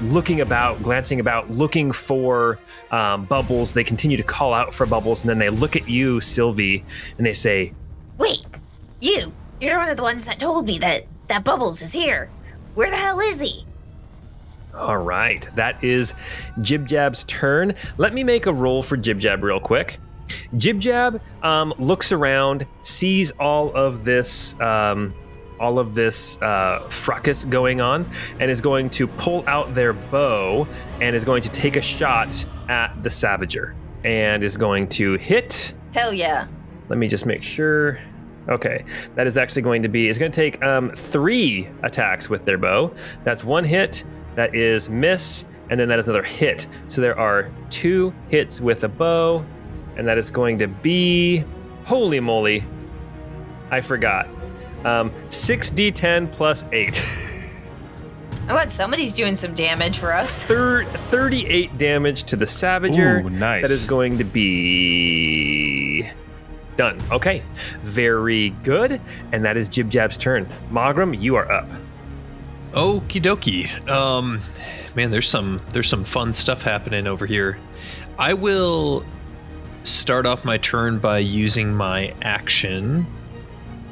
looking about, glancing about, looking for bubbles. They continue to call out for bubbles, and then they look at you, Cilvy, and they say, "Wait, you're one of the ones that told me that Bubbles is here. Where the hell is he?" All right, that is Jibjab's turn. Let me make a roll for Jibjab real quick. Jibjab looks around, sees all of this fracas going on, and is going to pull out their bow and is going to take a shot at the Savager and is going to hit. Hell yeah. Let me just make sure. Okay, that is actually going to be, it's going to take 3 attacks with their bow. That's 1 hit, that is miss, and then that is another hit. So there are 2 hits with a bow, and that is going to be, holy moly, I forgot. 6d10 plus 8. I'm glad somebody's doing some damage for us. 38 damage to the Savager. Ooh, nice. That is going to be done. Okay, very good. And that is Jibjab's turn. Mawgrim, you are up. Okie dokie. Man, there's some fun stuff happening over here. I will start off my turn by using my action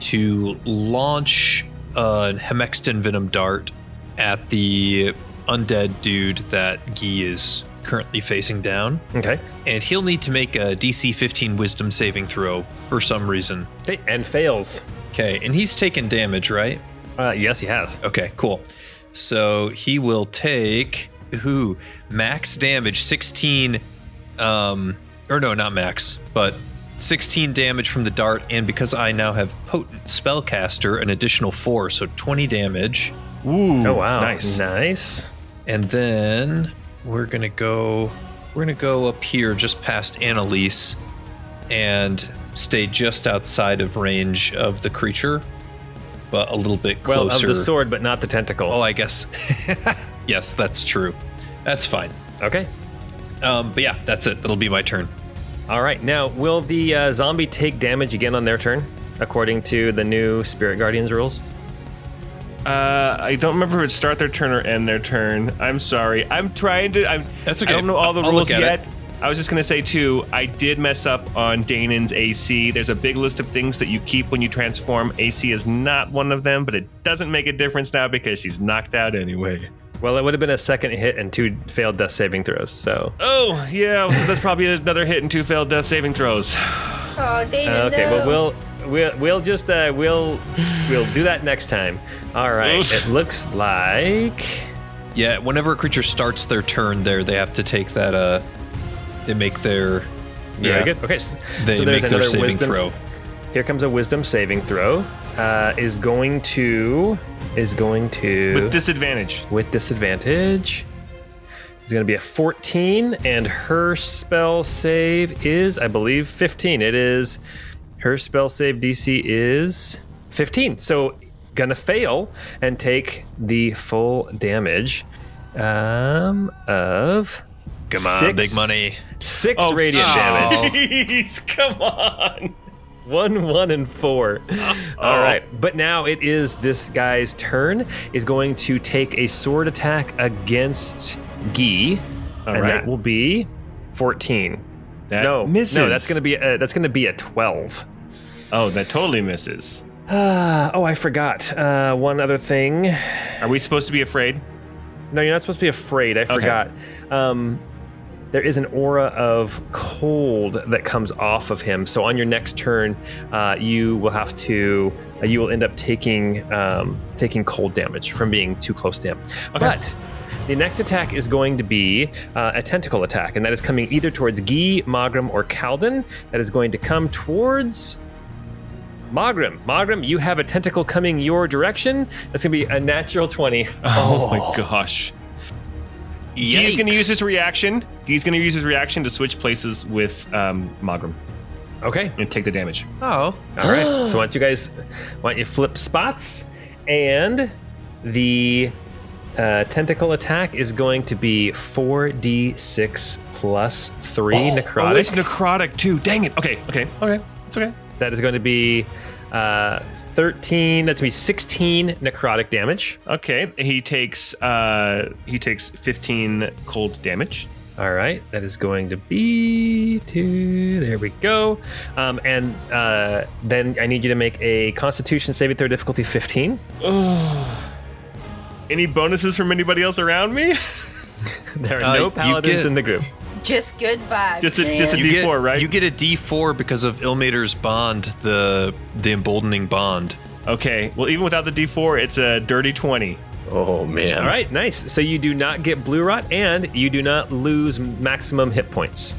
to launch a Hemexton Venom Dart at the undead dude that Guy is currently facing down. Okay. And he'll need to make a DC 15 wisdom saving throw for some reason. Okay, and fails. Okay, and he's taken damage, right? Yes, he has. Okay, cool. So he will take max damage, 16 or no, not max, but 16 damage from the dart, and because I now have potent spellcaster, an additional 4, so 20 damage. Ooh, Oh wow. nice. And then we're gonna go up here just past Annelise and stay just outside of range of the creature, but a little bit closer. Well, of the sword, but not the tentacle. Oh, I guess. Yes, that's true. That's fine. Okay. But yeah, that's it. That'll be my turn. All right. Now, will the zombie take damage again on their turn, according to the new Spirit Guardians rules? I don't remember if it start their turn or end their turn. I'm sorry. I'm trying to. That's okay. I don't know all the I'll rules look at yet. it. I was just gonna say too. I did mess up on Dainen's AC. There's a big list of things that you keep when you transform. AC is not one of them, but it doesn't make a difference now because she's knocked out anyway. Well, it would have been a second hit and 2 failed death saving throws. So. Oh yeah, so that's probably another hit and 2 failed death saving throws. Oh, Dainen, Okay. no. Well, we'll just we'll do that next time. All right. Oof. It looks like. Yeah, whenever a creature starts their turn there, they have to take that, they make their... Very good. Okay. So They there's make their another saving wisdom. throw. Here comes a wisdom saving throw. Is going to With disadvantage. with disadvantage. It's going to be a 14, and her spell save is, I believe, 15. It is. Her spell save DC is 15. So gonna fail and take the full damage of. Come on, 6 big money. 6 radiant damage. Jeez, come on. 1, 1, and 4. All right. But now it is this guy's turn. Is going to take a sword attack against Guy. All and right. that will be 14. That misses. No, that's gonna be a 12. Oh, that totally misses. Oh, I forgot. One other thing. Are we supposed to be afraid? No, you're not supposed to be afraid. I forgot. There is an aura of cold that comes off of him. So on your next turn, you will end up taking cold damage from being too close to him. Okay. But the next attack is going to be a tentacle attack, and that is coming either towards Guy, Mawgrim, or Kalden. That is going to come towards Mawgrim. Mawgrim, you have a tentacle coming your direction. That's going to be a natural 20. Oh my gosh. He's going to use his reaction. He's going to use his reaction to switch places with Mawgrim Okay. and take the damage. Oh. All right. So why don't you flip spots, and the tentacle attack is going to be 4d6 plus 3 necrotic. Oh, it's necrotic too. Dang it. Okay. It's okay. That is going to be 13. That's going to be 16 necrotic damage. Okay. He takes 15 cold damage. All right. That is going to be 2. There we go. And then I need you to make a Constitution saving throw difficulty 15. Any bonuses from anybody else around me? There are no paladins in the group. Just good vibes. Just a man. D4, right? You get a D4 because of Ilmater's bond, the emboldening bond. Okay. Well, even without the D4, it's a dirty 20. Oh man! All right, nice. So you do not get blue rot, and you do not lose maximum hit points.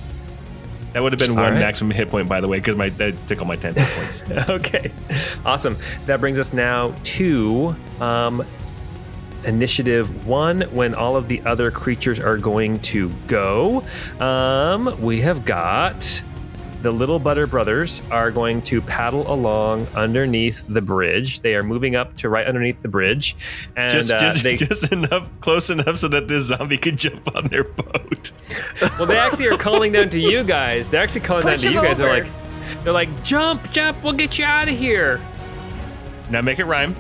That would have been All one right. maximum hit point, by the way, because that took all my 10 hit points. Okay, awesome. That brings us now to initiative 1, when all of the other creatures are going to go. We have got the little Butter Brothers are going to paddle along underneath the bridge. They are moving up to right underneath the bridge, and just enough, close enough so that this zombie could jump on their boat. well, they actually are calling down to you guys. They're actually calling Push down to you him guys. over. They're like, jump, we'll get you out of here. Now make it rhyme.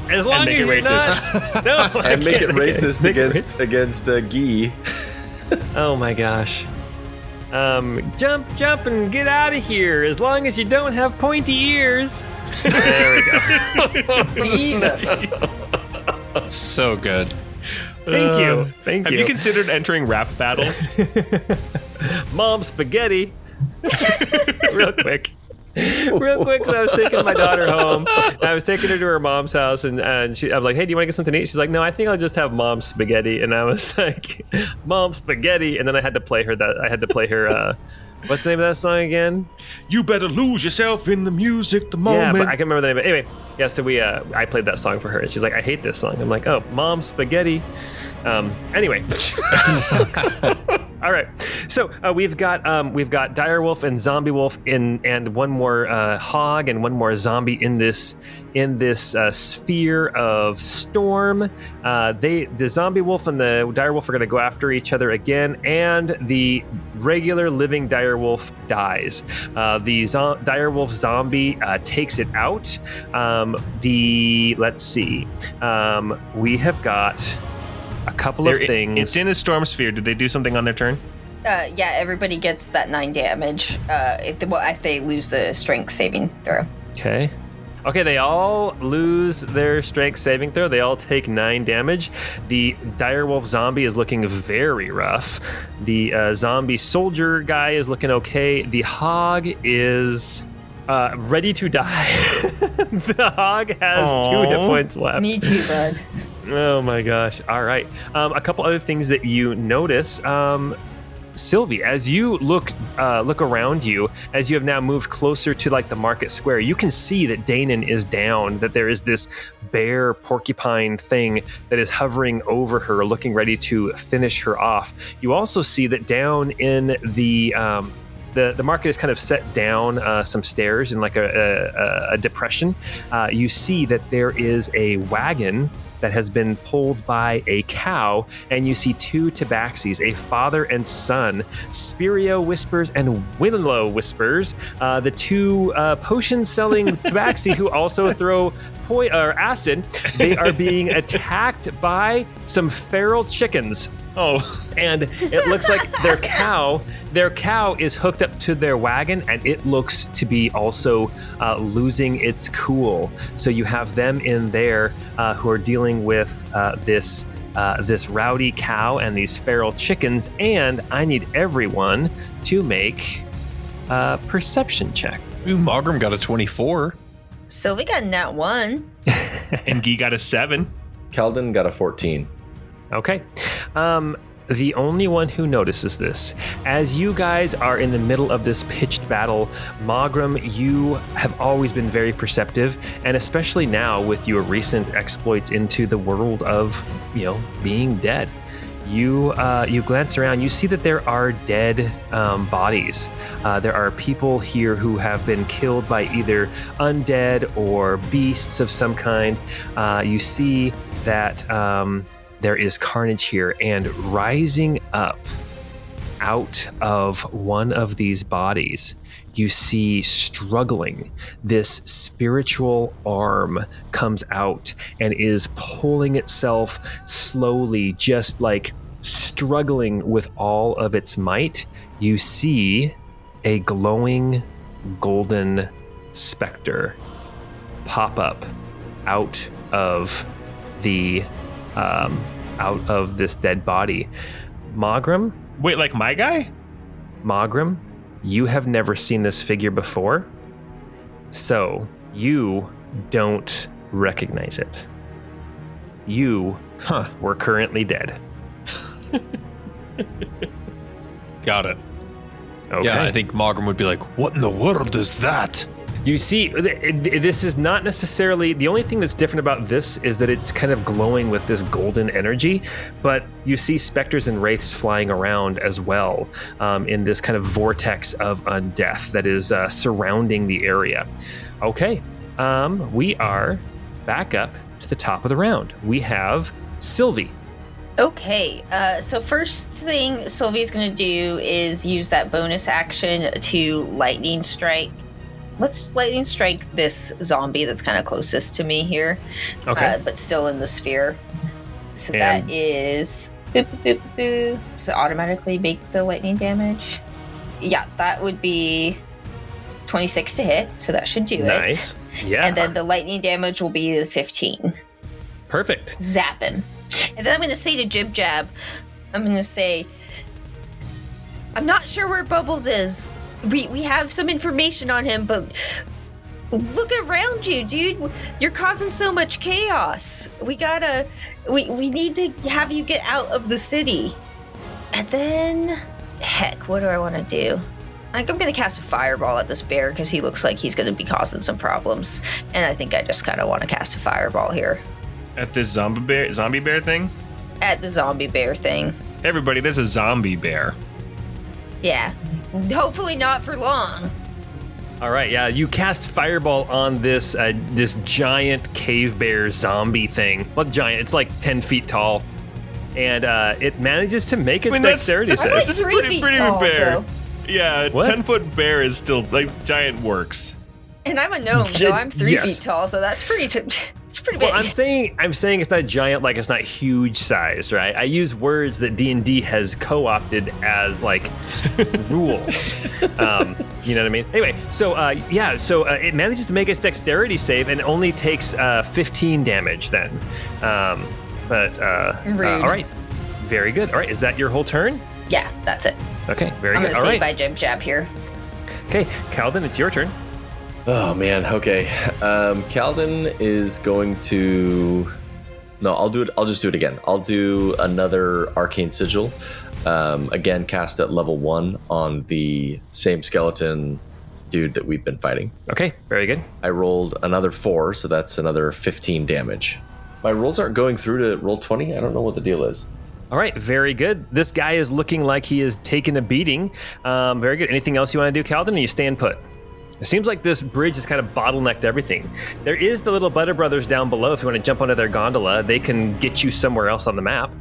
As long make as it you're racist. not. No, I And make it can't. racist Make it against Guy. Oh my gosh. Jump and get out of here. As long as you don't have pointy ears. There we go. Jesus. So good. Thank you. Thank Have you. you considered entering rap battles? Mom spaghetti. Real quick. So I was taking my daughter home. I was taking her to her mom's house, and I'm like, "Hey, do you want to get something to eat?" She's like, "No, I think I'll just have mom spaghetti." And I was like, "Mom spaghetti," and then I had to play her what's the name of that song again? You better lose yourself in the music the moment. Yeah, but I can't remember the name of it. Anyway, yeah, so I played that song for her, and she's like, "I hate this song." I'm like, "Oh, mom spaghetti." Anyway, that's in the song. All right, so we've got direwolf and zombie wolf and one more hog and one more zombie in this sphere of storm. The zombie wolf and the direwolf are going to go after each other again, and the regular living direwolf dies. The direwolf zombie takes it out. Let's see, we have got a couple of things. It's in a storm sphere. Did they do something on their turn? Yeah, everybody gets that 9 damage if they lose the strength saving throw. Okay, they all lose their strength saving throw. They all take 9 damage. The direwolf zombie is looking very rough. The zombie soldier guy is looking okay. The hog is ready to die. The hog has 2 hit points left. Me too, bud. Oh my gosh. All right. A couple other things that you notice. Cilvy, as you look around you, as you have now moved closer to like the market square, you can see that Dainen is down, that there is this bear porcupine thing that is hovering over her, looking ready to finish her off. You also see that down in the market is kind of set down some stairs in like a depression. You see that there is a wagon that has been pulled by a cow, and you see 2 tabaxis, a father and son, Spirio Whispers and Willow Whispers, the 2 potion-selling tabaxi who also throw acid. They are being attacked by some feral chickens. Oh, and it looks like their cow is hooked up to their wagon, and it looks to be also losing its cool. So you have them in there who are dealing with this rowdy cow and these feral chickens, and I need everyone to make a perception check. Ooh, Mawgrim got a 24. Cilvy got a nat 1. and Guy got a 7. Kalden got a 14. Okay. The only one who notices this, as you guys are in the middle of this pitched battle, Mawgrim, you have always been very perceptive, and especially now with your recent exploits into the world of, being dead. You glance around, you see that there are dead bodies. There are people here who have been killed by either undead or beasts of some kind. You see that there is carnage here, and rising up out of one of these bodies, you see struggling, this spiritual arm comes out and is pulling itself slowly, just like struggling with all of its might. You see a glowing golden specter pop up out of this dead body. Mawgrim? Wait, like my guy? Mawgrim, you have never seen this figure before, so you don't recognize it. You were currently dead. Got it. Okay. Yeah, I think Mawgrim would be like, what in the world is that? You see, this is not necessarily, the only thing that's different about this is that it's kind of glowing with this golden energy, but you see specters and wraiths flying around as well in this kind of vortex of undeath that is surrounding the area. Okay, we are back up to the top of the round. We have Cilvy. Okay, so first thing Cilvy's going to do is use that bonus action to lightning strike. Let's lightning strike this zombie that's kind of closest to me here. Okay. But still in the sphere. So And- that is... boop, boop, boop, boop. Does it automatically make the lightning damage? Yeah, that would be 26 to hit, so that should do Nice. it. Yeah. And then the lightning damage will be 15. Perfect. Zap him. And then I'm going to say to Jibjab, I'm going to say, I'm not sure where Bubbles is. We have some information on him, but look around you, dude. You're causing so much chaos. We need to have you get out of the city. And then, heck, what do I want to do? I'm going to cast a fireball at this bear because he looks like he's going to be causing some problems. And I think I just kind of want to cast a fireball here. At this zombie bear thing? At the zombie bear thing. Everybody, there's a zombie bear. Yeah. Hopefully not for long. All right, yeah, you cast fireball on this this giant cave bear zombie thing. Well, giant, it's like 10 feet tall. And it manages to make its dexterity that's save. like 3 feet tall, bear. so. Yeah, What? 10-foot bear is still, like, giant works. And I'm a gnome, so I'm 3 Yes. feet tall, so that's pretty it's pretty big. Well, I'm saying it's not giant, like it's not huge sized, right? I use words that D&D has co-opted as like rules. You know what I mean? Anyway, so it manages to make its dexterity save and only takes 15 damage then. Rude. All right, very good. All right, is that your whole turn? Yeah, that's it. Okay, very I'm good. gonna All stay right. by Jibjab here. Okay, Kalden, it's your turn. Oh man, okay. Kalden is going to. No, I'll do it. I'll just do it again. I'll do another arcane sigil. Again, cast at level 1 on the same skeleton dude that we've been fighting. Okay, very good. I rolled another 4, so that's another 15 damage. My rolls aren't going through to roll 20. I don't know what the deal is. All right, very good. This guy is looking like he is taking a beating. Very good. Anything else you want to do, Kalden, or you stand put? It seems like this bridge has kind of bottlenecked everything. There is the little Butter Brothers down below. If you want to jump onto their gondola, they can get you somewhere else on the map.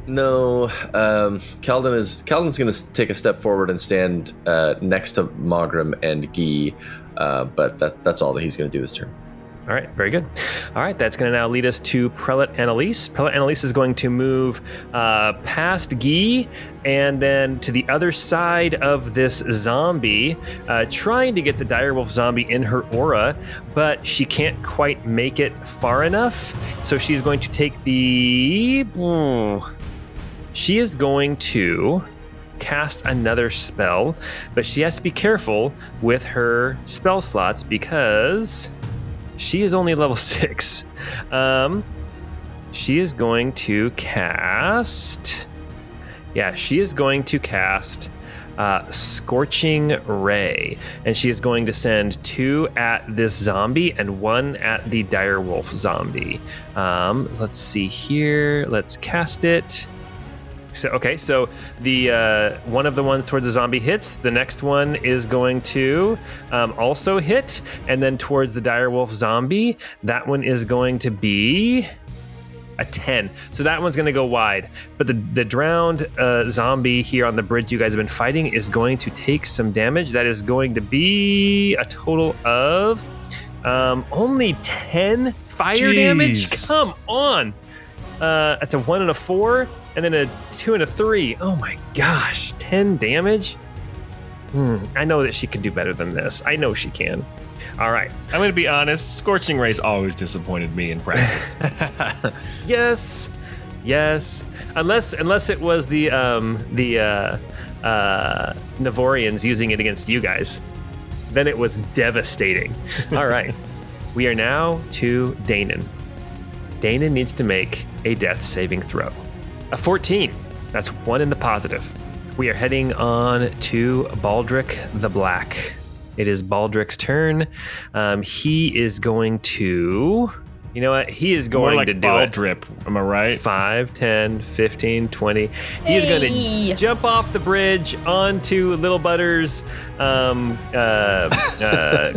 No, Kalden's going to take a step forward and stand next to Mawgrim and Guy, but that's all that he's going to do this turn. All right, very good. All right, that's going to now lead us to Prelate Annelise. Prelate Annelise is going to move past Guy and then to the other side of this zombie, trying to get the direwolf zombie in her aura, but she can't quite make it far enough. So she's going to take She is going to cast another spell, but she has to be careful with her spell slots because she is only level 6. She is going to cast... Yeah, she is going to cast Scorching Ray. And she is going to send 2 at this zombie and 1 at the direwolf zombie. Let's see here. Let's cast it. So the one of the ones towards the zombie hits. The next one is going to also hit, and then towards the direwolf zombie, that one is going to be a 10. So that one's going to go wide. But the drowned zombie here on the bridge you guys have been fighting is going to take some damage. That is going to be a total of only 10 fire damage. Come on. That's a 1 and a 4. And then a 2 and a 3. Oh my gosh, 10 damage? I know that she can do better than this. I know she can. All right. I'm going to be honest. Scorching Ray's always disappointed me in practice. Yes. Unless it was the Navorians using it against you guys. Then it was devastating. All right. We are now to Dainen. Dainen needs to make a death saving throw. A 14. That's 1 in the positive. We are heading on to Baldric the Black. It is Baldric's turn. He is going to... You know what? He is going to do it. Drip, am I right? 5, 10, 15, 20. He is going to jump off the bridge onto Little Butter's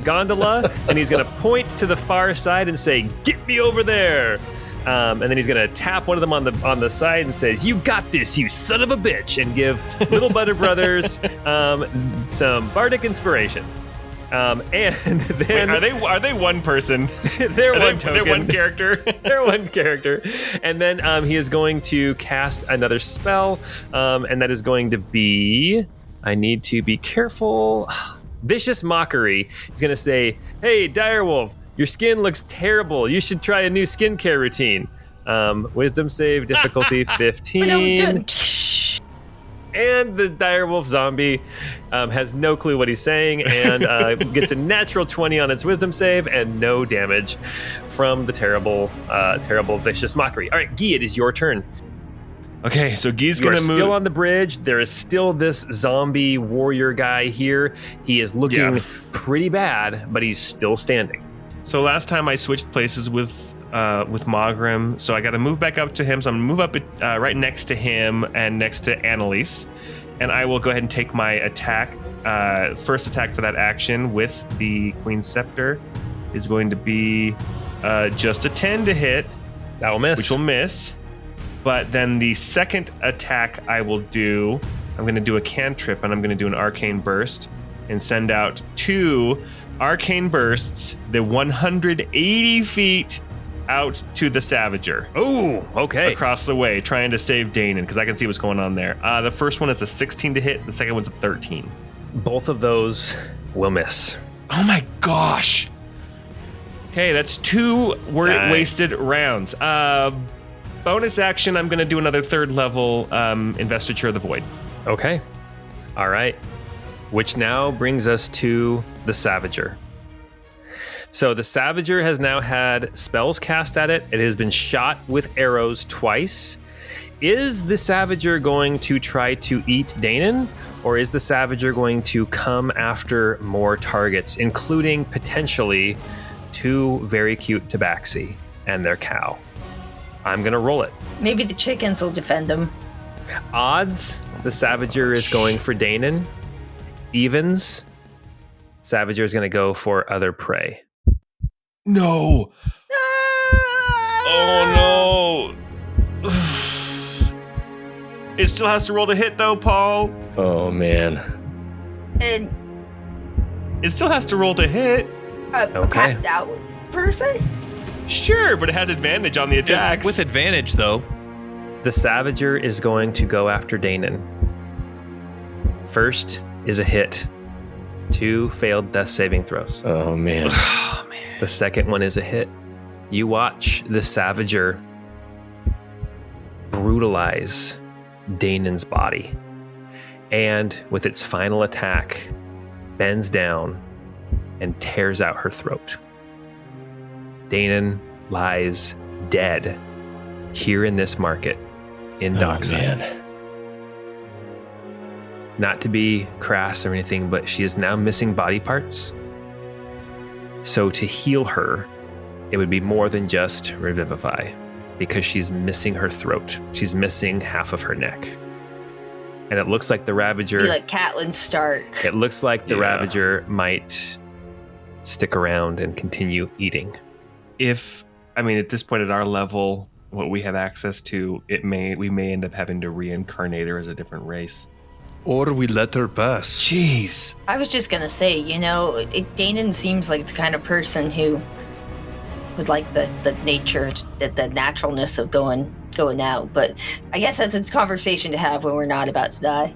gondola, and he's going to point to the far side and say, "Get me over there." And then he's going to tap one of them on the side and says, "You got this, you son of a bitch," and give Little Butter Brothers some bardic inspiration. And then Wait, are they one person? They're one token. They're one character. They're one character. And then he is going to cast another spell, and that is going to be... I need to be careful. Vicious Mockery. He's going to say, "Hey, Direwolf, your skin looks terrible. You should try a new skincare routine." Wisdom save, difficulty 15. And the direwolf zombie has no clue what he's saying and gets a natural 20 on its wisdom save and no damage from the terrible vicious mockery. All right, Guy, it is your turn. Okay, so Guy's You are gonna move. still on the bridge. There is still this zombie warrior guy here. He is looking pretty bad, but he's still standing. So last time I switched places with Mawgrim, so I got to move back up to him. So I'm gonna move up right next to him and next to Annelise, and I will go ahead and take my attack. First attack for that action with the Queen's Scepter is going to be just a 10 to hit. That will miss. Which will miss. But then the second attack I'm going to do a cantrip, and I'm going to do an arcane burst and send out 2 arcane bursts, the 180 feet out to the Savager. Oh, okay. Across the way, trying to save Dainen, because I can see what's going on there. The first one is a 16 to hit, the second one's a 13. Both of those will miss. Oh my gosh. Okay, that's 2 wasted rounds. Bonus action, I'm going to do another 3rd level Investiture of the Void. Okay. All right. Which now brings us to the Savager. So the Savager has now had spells cast at it. It has been shot with arrows twice. Is the Savager going to try to eat Dainen, or is the Savager going to come after more targets, including potentially 2 very cute tabaxi and their cow? I'm going to roll it. Maybe the chickens will defend him. Odds, the Savager is going for Dainen. Evens, Savager is going to go for other prey. No. Oh no. It still has to roll to hit though, Paul. Oh man. And It still has to roll to hit. a passed out person? Sure, but it has advantage on the attacks. With advantage, though. The Savager is going to go after Dainen. First is a hit. 2 failed death saving throws. Oh man. The second one is a hit. You watch the Savager brutalize Dainen's body. And with its final attack, bends down and tears out her throat. Dainen lies dead here in this market in Dockside. Man. Not to be crass or anything, but she is now missing body parts. So to heal her, it would be more than just revivify, because she's missing her throat. She's missing half of her neck. And it looks like the Ravager... Be like Catelyn Stark. It looks like the Ravager might stick around and continue eating. At this point at our level, what we have access to, we may end up having to reincarnate her as a different race. Or we let her pass. Jeez. I was just gonna say, Dainen seems like the kind of person who would like the nature, the naturalness of going out. But I guess that's a conversation to have when we're not about to die.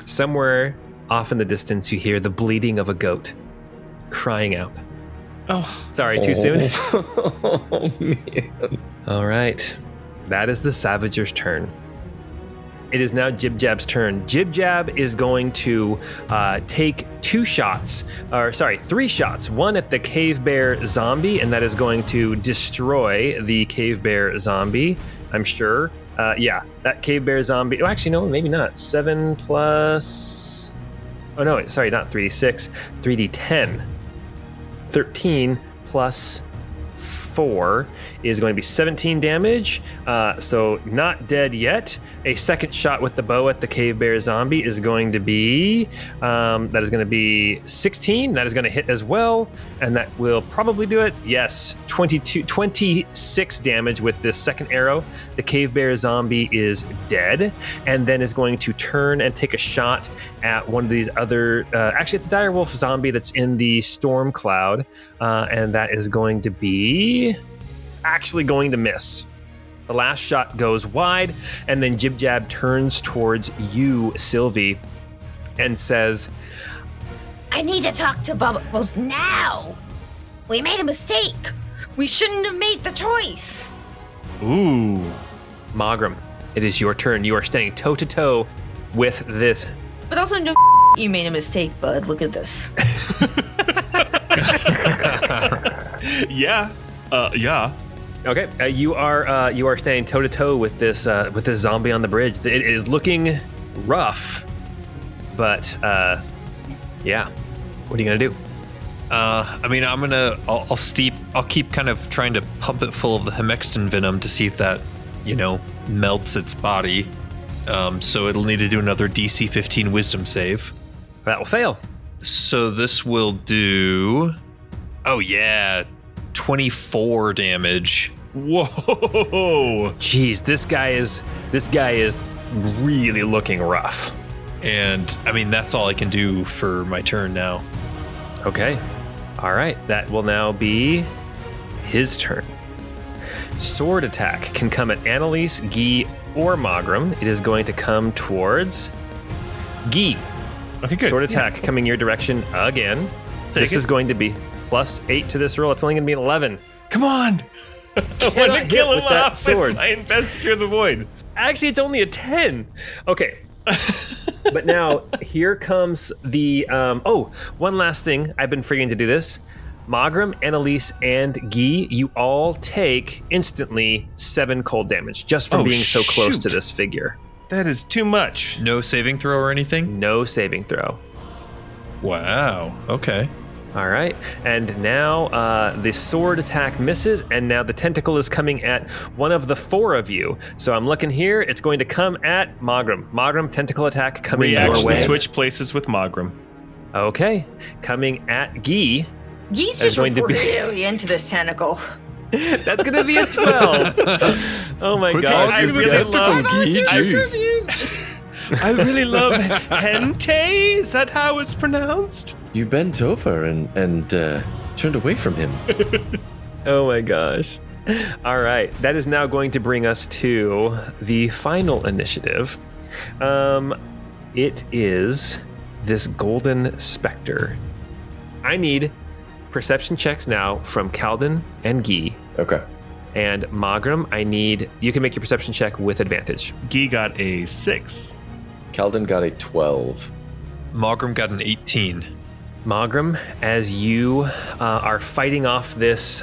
Somewhere off in the distance, you hear the bleating of a goat crying out. Oh, sorry, too soon? Oh man. All right. That is the Savager's turn. It is now Jibjab's turn. Jibjab is going to take 3 shots. One at the cave bear zombie, and that is going to destroy the cave bear zombie, I'm sure. That cave bear zombie. Oh, actually, no, maybe not. 7 plus... Oh, no, sorry, not 3d6. 3d10. 13 plus 4 is going to be 17 damage. So not dead yet. A second shot with the bow at the cave bear zombie is going to be 16. That is going to hit as well, and that will probably do it. Yes, 26 damage with this second arrow. The cave bear zombie is dead, and then is going to turn and take a shot at one of these other, actually at the direwolf zombie that's in the storm cloud, and that is going to be actually going to miss. The last shot goes wide, and then Jibjab turns towards you, Cilvy, and says, I need to talk to Bubbles now. We made a mistake. We shouldn't have made the choice. Ooh. Mawgrim, it is your turn. You are standing toe-to-toe with this. But also, no, you made a mistake, bud. Look at this. Yeah. Yeah. Okay, you are standing toe-to-toe with this zombie on the bridge. It is looking rough, but yeah. What are you gonna do? I mean, I'll keep kind of trying to pump it full of the Hemexton venom to see if that, melts its body. So it'll need to do another DC 15 Wisdom save. That will fail. So this will do, 24 damage. Whoa. Jeez, this guy is really looking rough. And I mean, that's all I can do for my turn now. Okay. All right. That will now be his turn. Sword attack can come at Annelise, Guy, or Mawgrim. It is going to come towards Guy. Okay, good. Sword attack coming your direction again. This is going to be +8 to this roll. It's only going to be an 11. Come on. I want to hit kill him with that off sword. with my Investiture of the Void. Actually, it's only a 10. Okay. But now here comes the one last thing. I've been forgetting to do this. Mawgrim, Annelise, and Guy, you all take instantly 7 cold damage just from being so close to this figure. That is too much. No saving throw or anything? No saving throw. Wow. Okay. All right, and now the sword attack misses, and now the tentacle is coming at one of the 4 of you. So I'm looking here, it's going to come at Mawgrim. Mawgrim, tentacle attack coming your way. We actually switch places with Mawgrim. Okay, coming at Guy. Guy's just really into this tentacle. That's going to be a 12. Oh my god. I really love hentai. Is that how it's pronounced? You bent over and turned away from him. Oh my gosh. All right. That is now going to bring us to the final initiative. It is this golden specter. I need perception checks now from Kalden and Guy. Okay. And Mawgrim, you can make your perception check with advantage. Guy got a 6. Kalden got a 12. Mawgrim got an 18. Mawgrim, as you are fighting off this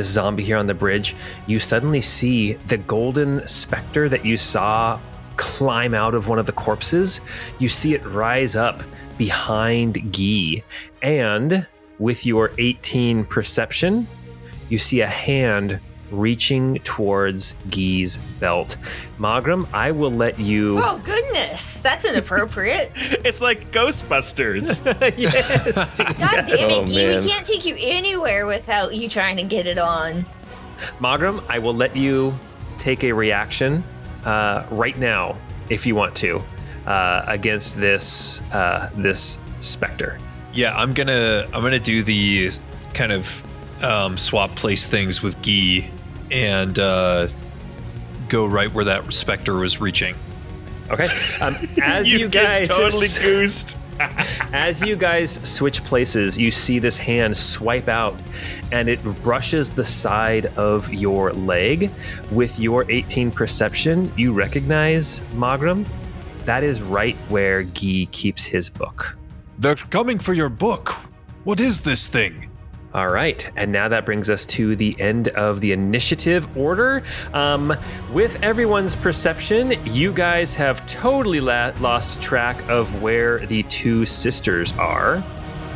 zombie here on the bridge, you suddenly see the golden specter that you saw climb out of one of the corpses. You see it rise up behind Guy, and with your 18 perception, you see a hand reaching towards Guy's belt. Mawgrim, I will let you... Oh, goodness. That's inappropriate. It's like Ghostbusters. Yes. God damn it, Oh, Guy. man. We can't take you anywhere without you trying to get it on. Mawgrim, I will let you take a reaction right now, if you want to, against this specter. Yeah, I'm gonna do the kind of swap place things with Guy and go right where that specter was reaching. Okay. As you guys get totally goosed. As you guys switch places, you see this hand swipe out, and it brushes the side of your leg. With your 18 perception, you recognize Mawgrim. That is right where Guy keeps his book. They're coming for your book. What is this thing? All right, and now that brings us to the end of the initiative order. With everyone's perception, you guys have totally lost track of where the 2 sisters are.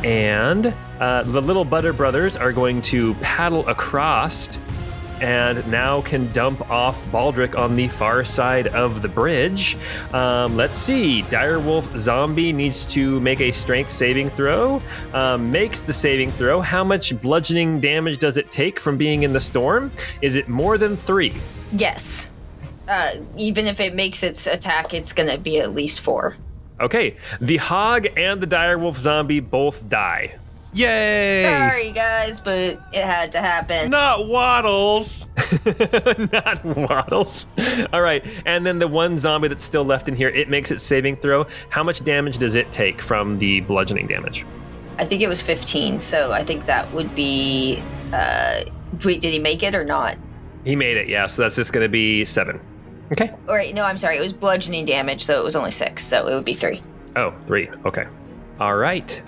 And the little Butter Brothers are going to paddle across and now can dump off Baldric on the far side of the bridge. Let's see. Direwolf Zombie needs to make a strength saving throw. Makes the saving throw. How much bludgeoning damage does it take from being in the storm? Is it more than 3? Yes. Even if it makes its attack, it's going to be at least 4. Okay. The Hog and the Direwolf Zombie both die. Yay! Sorry, guys, but it had to happen. Not Waddles. Not Waddles. All right. And then the one zombie that's still left in here, it makes its saving throw. How much damage does it take from the bludgeoning damage? I think it was 15, so I think that would be... wait, did he make it or not? He made it, yeah. So that's just going to be 7. Okay. All right, no, I'm sorry. It was bludgeoning damage, so it was only 6, so it would be 3. Oh, 3. Okay. All right.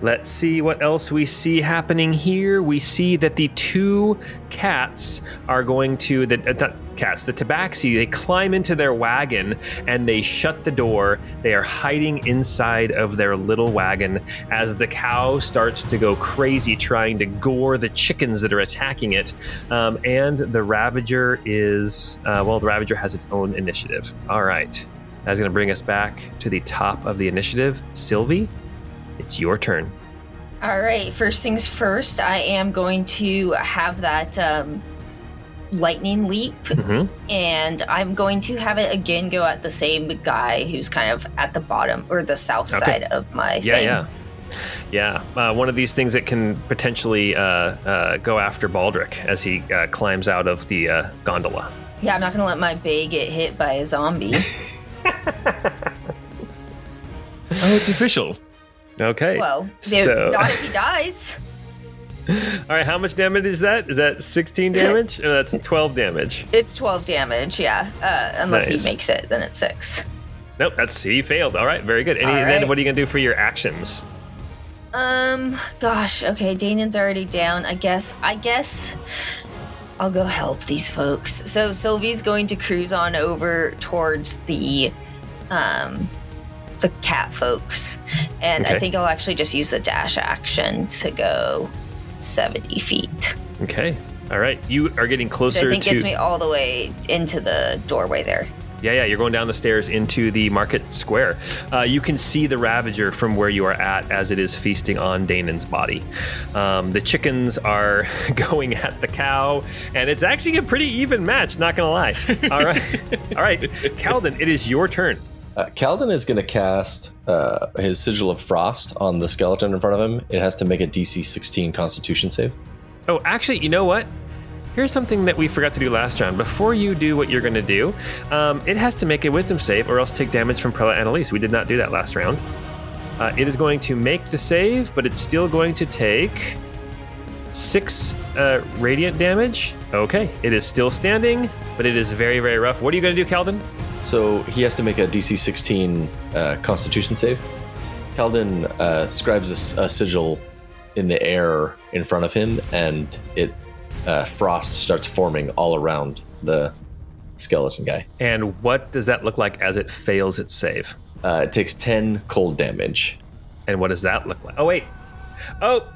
Let's see what else we see happening here. We see that the 2 cats are going to the tabaxi. They climb into their wagon and they shut the door. They are hiding inside of their little wagon as the cow starts to go crazy, trying to gore the chickens that are attacking it. And the Ravager is the Ravager has its own initiative. All right. That's going to bring us back to the top of the initiative. Cilvy, it's your turn. All right, first things first, I am going to have that lightning leap, and I'm going to have it again go at the same guy who's kind of at the bottom or the south side of my thing. Yeah. One of these things that can potentially go after Baldric as he climbs out of the gondola. Yeah, I'm not going to let my bay get hit by a zombie. It's official. Okay. Well, not if he dies. All right, how much damage is that? Is that 16 damage? No, that's 12 damage. It's 12 damage, yeah. Unless Nice. he makes it, then it's 6. Nope, he failed. All right, very good. Then what are you going to do for your actions? Gosh, okay, Dainen's already down. I guess I'll go help these folks. So Cilvy's going to cruise on over towards the cat folks. And Okay. I think I'll actually just use the dash action to go 70 feet. Okay. All right. You are getting Which closer I think to... gets me all the way into the doorway there. Yeah, you're going down the stairs into the market square. You can see the Ravager from where you are at as it is feasting on Dainen's body. The chickens are going at the cow, and it's actually a pretty even match, not gonna lie. All right, Kalden, it is your turn. Kalden is going to cast his Sigil of Frost on the skeleton in front of him. It has to make a DC 16 Constitution save. Oh, actually, you know what? Here's something that we forgot to do last round. Before you do what you're going to do, it has to make a wisdom save or else take damage from Prelate Annelise. We did not do that last round. It is going to make the save, but it's still going to take 6 radiant damage. Okay, it is still standing, but it is very, very rough. What are you going to do, Kalden? So he has to make a DC 16 Constitution save. Kalden scribes a sigil in the air in front of him, and frost starts forming all around the skeleton guy. And what does that look like as it fails its save? It takes 10 cold damage. And what does that look like? Oh, wait. Oh,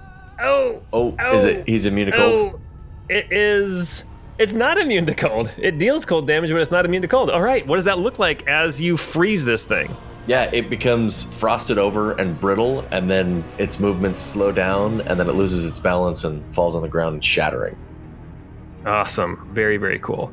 Is it? He's immune to cold? Oh, it is. It's not immune to cold. It deals cold damage, but it's not immune to cold. All right, what does that look like as you freeze this thing? Yeah, it becomes frosted over and brittle, and then its movements slow down, and then it loses its balance and falls on the ground, shattering. Awesome. Very, very cool.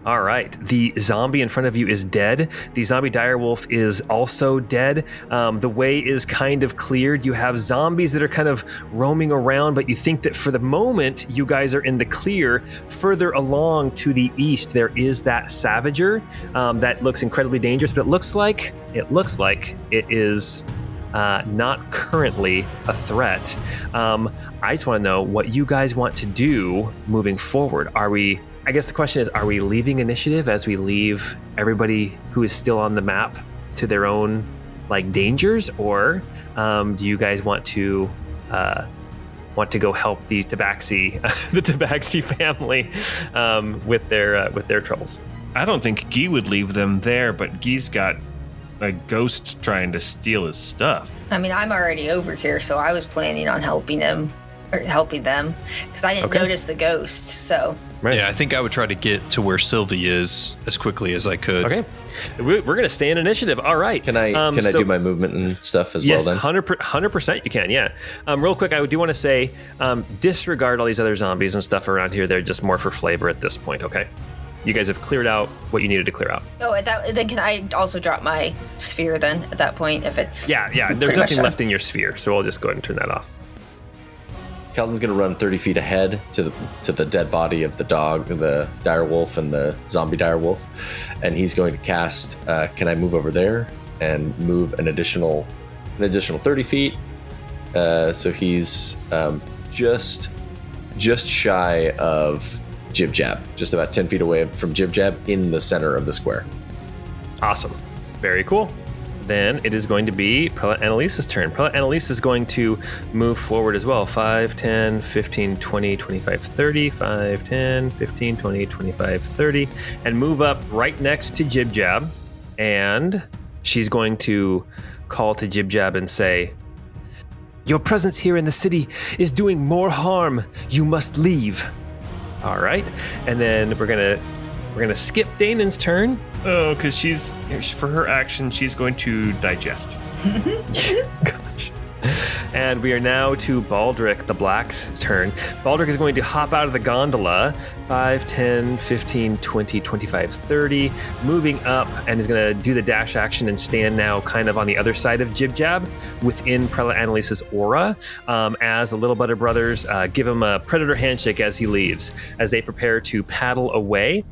All right. The zombie in front of you is dead. The zombie direwolf is also dead. The way is kind of cleared. You have zombies that are kind of roaming around, but you think that for the moment, you guys are in the clear. Further along to the east, there is that Savager that looks incredibly dangerous, but it looks like it is not currently a threat. I just want to know what you guys want to do moving forward. I guess the question is, are we leaving initiative as we leave everybody who is still on the map to their own dangers, or do you guys want to go help the Tabaxi family with their troubles? I don't think Guy would leave them there, but Guy's got a ghost trying to steal his stuff. I mean, I'm already over here, so I was planning on helping them, because I didn't notice the ghost, so... Right. Yeah, I think I would try to get to where Cilvy is as quickly as I could. Okay. We're going to stay in initiative. All right. Can I do my movement and stuff as well then? 100% you can, yeah. Real quick, I do want to say, disregard all these other zombies and stuff around here. They're just more for flavor at this point, okay? You guys have cleared out what you needed to clear out. Oh, then can I also drop my sphere then at that point if it's... Yeah. There's nothing left in your sphere, so we'll just go ahead and turn that off. Kalden's going to run 30 feet ahead to the dead body of the dog, the direwolf, and the zombie direwolf, and he's going to cast. Can I move over there and move an additional 30 feet? So he's just shy of Jibjab, just about 10 feet away from Jibjab in the center of the square. Awesome. Very cool. Then it is going to be Prelate Annelise's turn. Prelate Annelise is going to move forward as well. 5, 10, 15, 20, 25, 30. 5, 10, 15, 20, 25, 30. And move up right next to Jibjab. And she's going to call to Jibjab and say, "Your presence here in the city is doing more harm. You must leave." All right. And then we're gonna skip Dainen's turn. Oh, because for her action, she's going to digest. Gosh. And we are now to Baldric, the Black's turn. Baldric is going to hop out of the gondola. 5, 10, 15, 20, 25, 30. Moving up and is going to do the dash action and stand now kind of on the other side of Jibjab within Prelate Annelise's aura. As the Little Butter Brothers give him a predator handshake as he leaves, as they prepare to paddle away.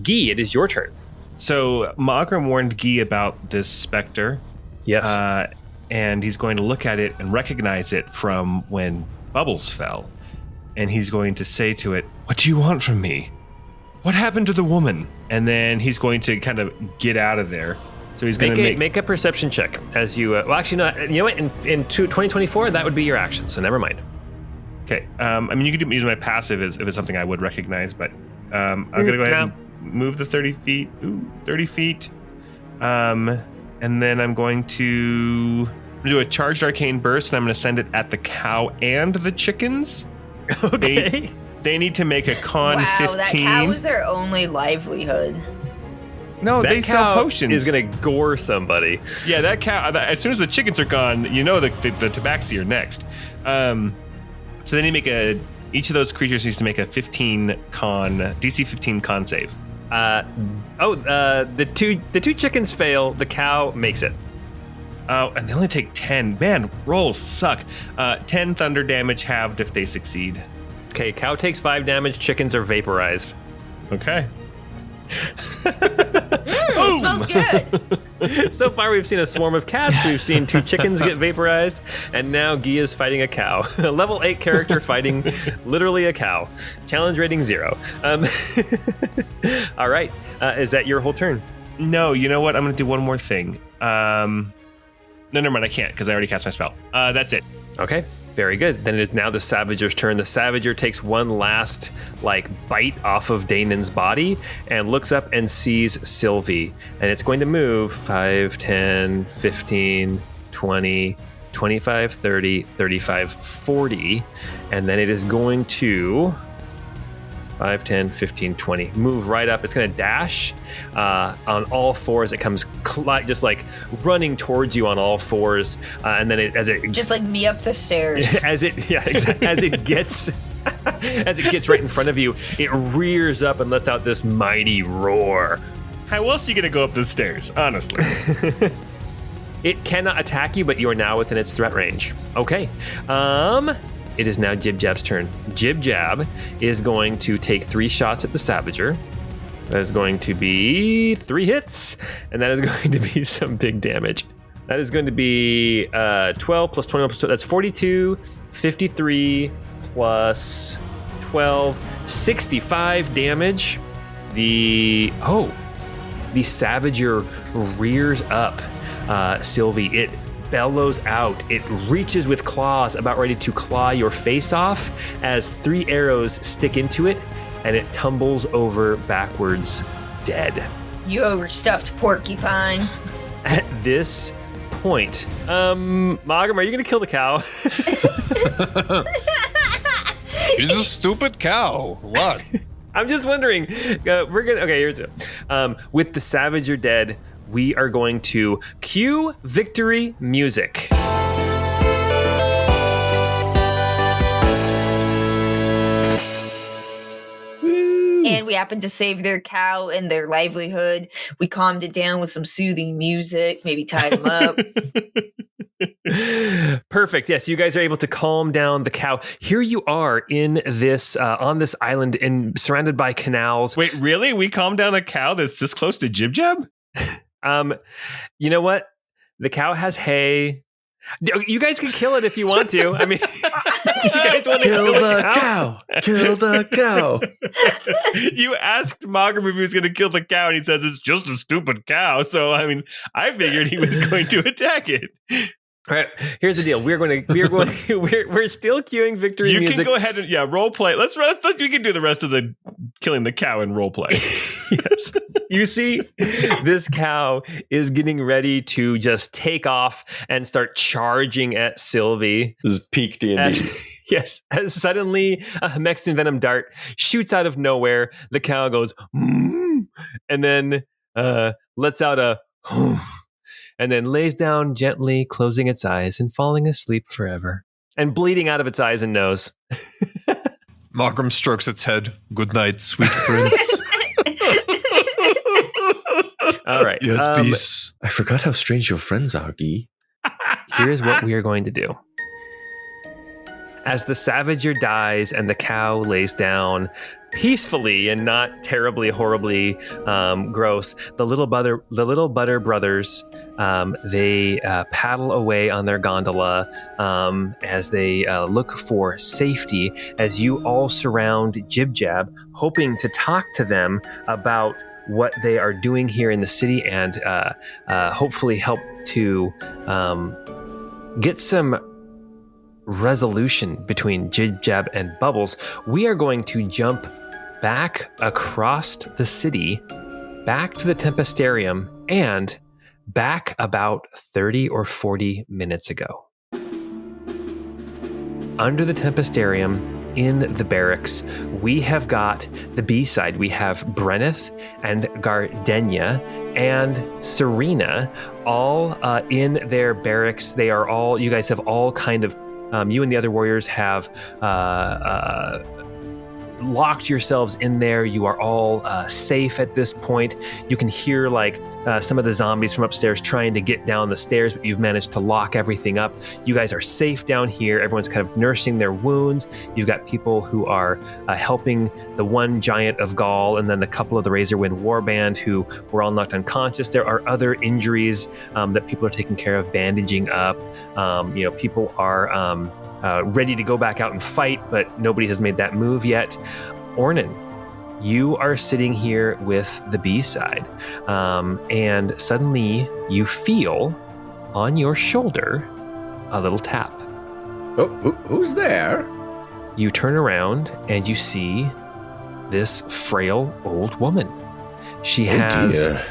Guy, it is your turn. So Mawgrim warned Guy about this specter. Yes. And he's going to look at it and recognize it from when Bubbles fell. And he's going to say to it, "What do you want from me? What happened to the woman?" And then he's going to kind of get out of there. So he's going to make a perception check as you. Well, actually, no. You know what? In 2024, that would be your action. So never mind. Okay. I mean, you could use my passive if it's something I would recognize, but I'm going to go ahead and move the 30 feet. Ooh, 30 feet. And then I'm going to do a charged arcane burst, and I'm going to send it at the cow and the chickens. Okay. They need to make a con 15. Wow, that cow is their only livelihood. No, that they sell potions. Is going to gore somebody. Yeah, that cow. As soon as the chickens are gone, you know the tabaxi are next. So then you make each of those creatures needs to make a DC 15 con save. The two chickens fail. The cow makes it. Oh, and they only take 10. Man, rolls suck. 10 thunder damage halved if they succeed. Okay, cow takes 5 damage. Chickens are vaporized. Okay. It smells good. So far, we've seen a swarm of cats. We've seen 2 chickens get vaporized, and now Guy is fighting a cow. A level 8 character fighting literally a cow. Challenge rating 0. All right, is that your whole turn? No, you know what? I'm going to do one more thing. No, never mind. I can't because I already cast my spell. That's it. Okay. Very good. Then it is now the Savager's turn. The Savager takes one last bite off of Dainen's body and looks up and sees Cilvy. And it's going to move 5, 10, 15, 20, 25, 30, 35, 40. And then it is going to 5, 10, 15, 20. Move right up. It's going to dash on all fours. It comes just running towards you on all fours. And then just like me up the stairs. As it gets right in front of you, it rears up and lets out this mighty roar. How else are you going to go up the stairs, honestly? It cannot attack you, but you are now within its threat range. Okay. It is now Jibjab's turn. Jibjab is going to take 3 shots at the Savager. That is going to be 3 hits, and that is going to be some big damage. That is going to be 12 plus 20 plus 12. That's 42, 53 plus 12, 65 damage. The Savager rears up Cilvy. It bellows out. It reaches with claws, about ready to claw your face off, as 3 arrows stick into it, and it tumbles over backwards, dead. You overstuffed porcupine. At this point, Mawgrim, are you going to kill the cow? He's a stupid cow. What? I'm just wondering. Here's it. With the Savager dead, we are going to cue victory music. And we happened to save their cow and their livelihood. We calmed it down with some soothing music, maybe tied them up. Perfect. Yes, you guys are able to calm down the cow. Here you are in this on this island, surrounded by canals. Wait, really? We calmed down a cow that's this close to Jibjab? You know what? The cow has hay. You guys can kill it if you want to. I mean, Do you guys want to kill the cow? Kill the cow. You asked Mawgrim if he was going to kill the cow, and he says it's just a stupid cow. So, I mean, I figured he was going to attack it. All right, here's the deal. We're still queuing victory You music. can go ahead and role play. Let's we can do the rest of the killing the cow in role play. Yes. You see, this cow is getting ready to just take off and start charging at Cilvy. This is peak D&D. Yes, as suddenly a Hemexton venom dart shoots out of nowhere. The cow goes, and then lets out a and then lays down gently, closing its eyes and falling asleep forever, and bleeding out of its eyes and nose. Mawgrim strokes its head. Good night, sweet prince. All right. Yet peace. I forgot how strange your friends are, Guy. Here's what we are going to do. As the Savager dies and the cow lays down peacefully and not terribly, horribly gross, the little Butter brothers, they paddle away on their gondola as they look for safety, as you all surround Jibjab, hoping to talk to them about what they are doing here in the city and hopefully help to get some resolution between Jibjab and Bubbles. We are going to jump back across the city, back to the Tempestarium, and back about 30 or 40 minutes ago. Under the Tempestarium, in the barracks, we have got the B-side. We have Brenneth and Gardenia and Serena all in their barracks. They are all, you guys have all kind of, you and the other warriors have locked yourselves in there. You are all safe at this point. You can hear like some of the zombies from upstairs trying to get down the stairs, but you've managed to lock everything up. You guys are safe down here. Everyone's kind of nursing their wounds. You've got people who are helping the one giant of Gaul and then the couple of the Razorwind Warband who were all knocked unconscious. There are other injuries that people are taking care of, bandaging up. People are ready to go back out and fight, but nobody has made that move yet. Ornan, you are sitting here with the B-side, and suddenly you feel on your shoulder a little tap. Oh, who's there? You turn around and you see this frail old woman. She has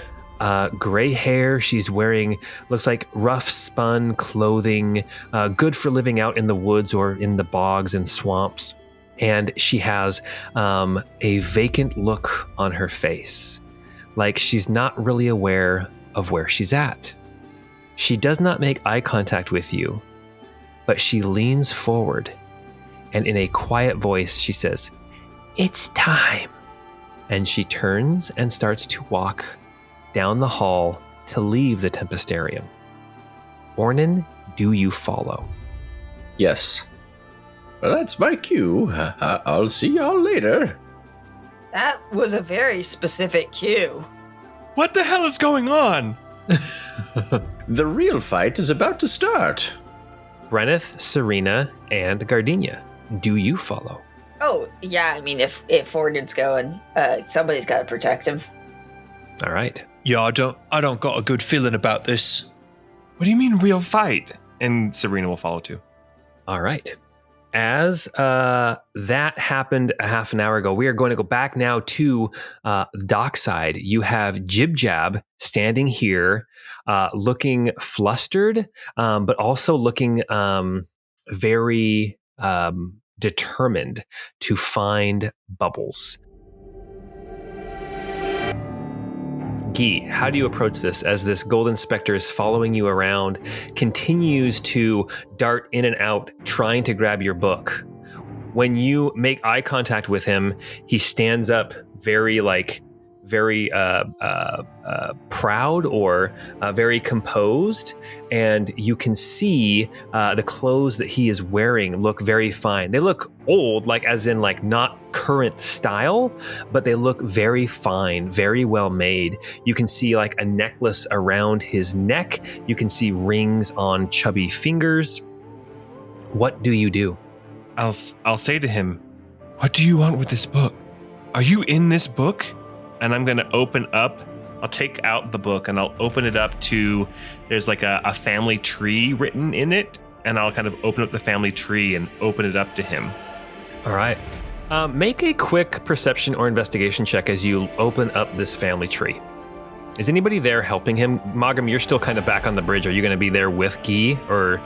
gray hair. She's wearing, looks like rough spun clothing, good for living out in the woods or in the bogs and swamps. And she has a vacant look on her face, like she's not really aware of where she's at. She does not make eye contact with you, but she leans forward, and in a quiet voice, she says, "It's time." And she turns and starts to walk down the hall to leave the Tempestarium. Ornan, do you follow? Yes. Well, that's my cue. I'll see y'all later. That was a very specific cue. What the hell is going on? The real fight is about to start. Brenneth, Serena, and Gardenia, do you follow? Oh, yeah, I mean, if Orden's going, somebody's got to protect him. All right. Yeah, I don't got a good feeling about this. What do you mean real fight? And Serena will follow too. All right. As that happened a half an hour ago, we are going to go back now to dockside. You have Jibjab standing here, looking flustered, but also looking very determined to find Bubbles. Guy, how do you approach this as this Golden Spectre is following you around, continues to dart in and out, trying to grab your book? When you make eye contact with him, he stands up very proud or very composed, and you can see the clothes that he is wearing look very fine. They look old, like as in like not current style, but they look very fine, very well made. You can see like a necklace around his neck. You can see rings on chubby fingers. What do you do? I'll say to him, "What do you want with this book? Are you in this book?" And I'm going to open up. I'll take out the book and I'll open it up to, there's like a family tree written in it. And I'll kind of open up the family tree and open it up to him. All right. Make a quick perception or investigation check as you open up this family tree. Is anybody there helping him? Mawgrim, you're still kind of back on the bridge. Are you going to be there with Guy, or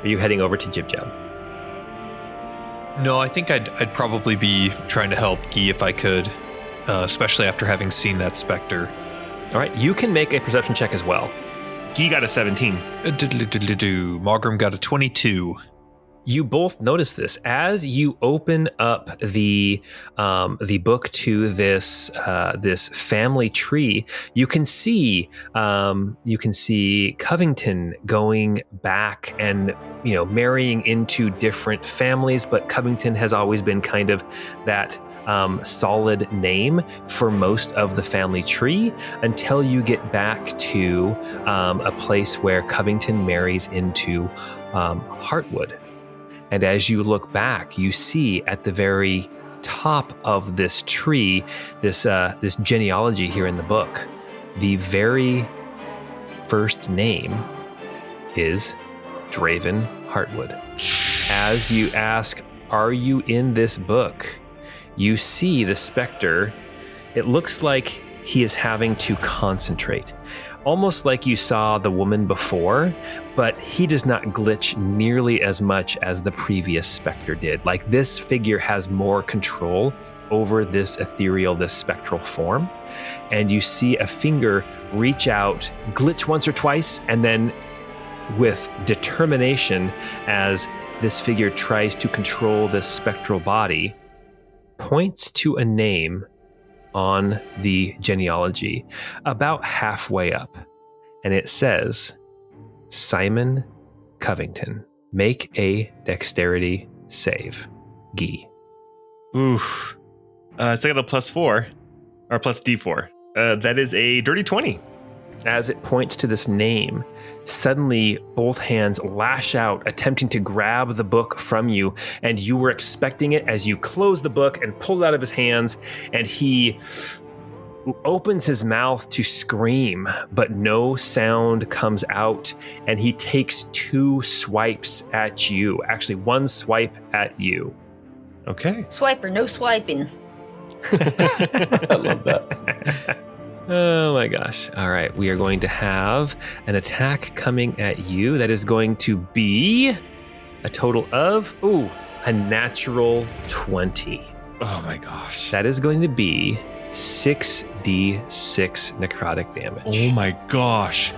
are you heading over to Jibjab? No, I think I'd probably be trying to help Guy if I could, especially after having seen that specter. All right, you can make a perception check as well. Guy got a 17. Mawgrim got a 22. You both notice this as you open up the book to this family tree. You can see Covington going back and marrying into different families, but Covington has always been kind of that solid name for most of the family tree until you get back to a place where Covington marries into Heartwood. And as you look back, you see at the very top of this tree, this genealogy here in the book, the very first name is Draven Heartwood. As you ask, "Are you in this book?" you see the specter. It looks like he is having to concentrate, almost like you saw the woman before, but he does not glitch nearly as much as the previous specter did. Like, this figure has more control over this ethereal, this spectral form. And you see a finger reach out, glitch once or twice, and then with determination, as this figure tries to control this spectral body, points to a name on the genealogy about halfway up, and it says Simon Covington. Make a dexterity save. Guy. Oof. So I got a +4 or plus D4. That is a dirty 20. As it points to this name, suddenly both hands lash out, attempting to grab the book from you, and you were expecting it as you close the book and pull it out of his hands, and he opens his mouth to scream, but no sound comes out, and he takes 2 swipes at you. Actually, 1 swipe at you. Okay. Swiper, no swiping. I love that. Oh my gosh. All right. We are going to have an attack coming at you that is going to be a total of, a natural 20. Oh my gosh. That is going to be 6d6 necrotic damage. Oh my gosh.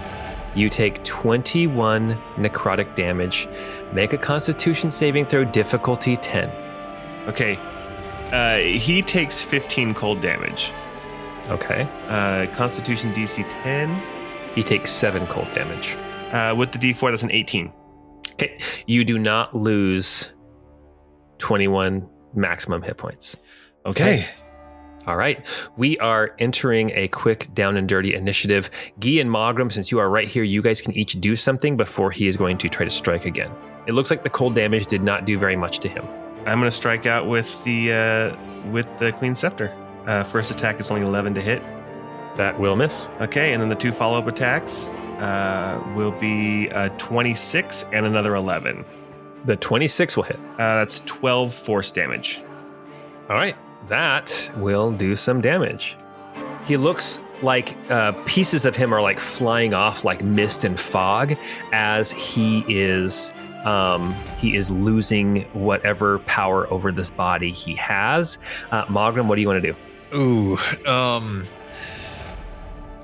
You take 21 necrotic damage. Make a constitution saving throw, difficulty 10. Okay. He takes 15 cold damage. Okay. Constitution DC 10. He takes 7 cold damage. With the D4, that's an 18. Okay. You do not lose 21 maximum hit points. Okay. All right. We are entering a quick down and dirty initiative. Guy and Mawgrim, since you are right here, you guys can each do something before he is going to try to strike again. It looks like the cold damage did not do very much to him. I'm going to strike out with the Queen's Scepter. First attack is only 11 to hit. That will miss. Okay, and then the 2 follow-up attacks will be 26 and another 11. The 26 will hit. That's 12 force damage. All right, that will do some damage. He looks like pieces of him are like flying off like mist and fog as he is losing whatever power over this body he has. Mawgrim, what do you want to do?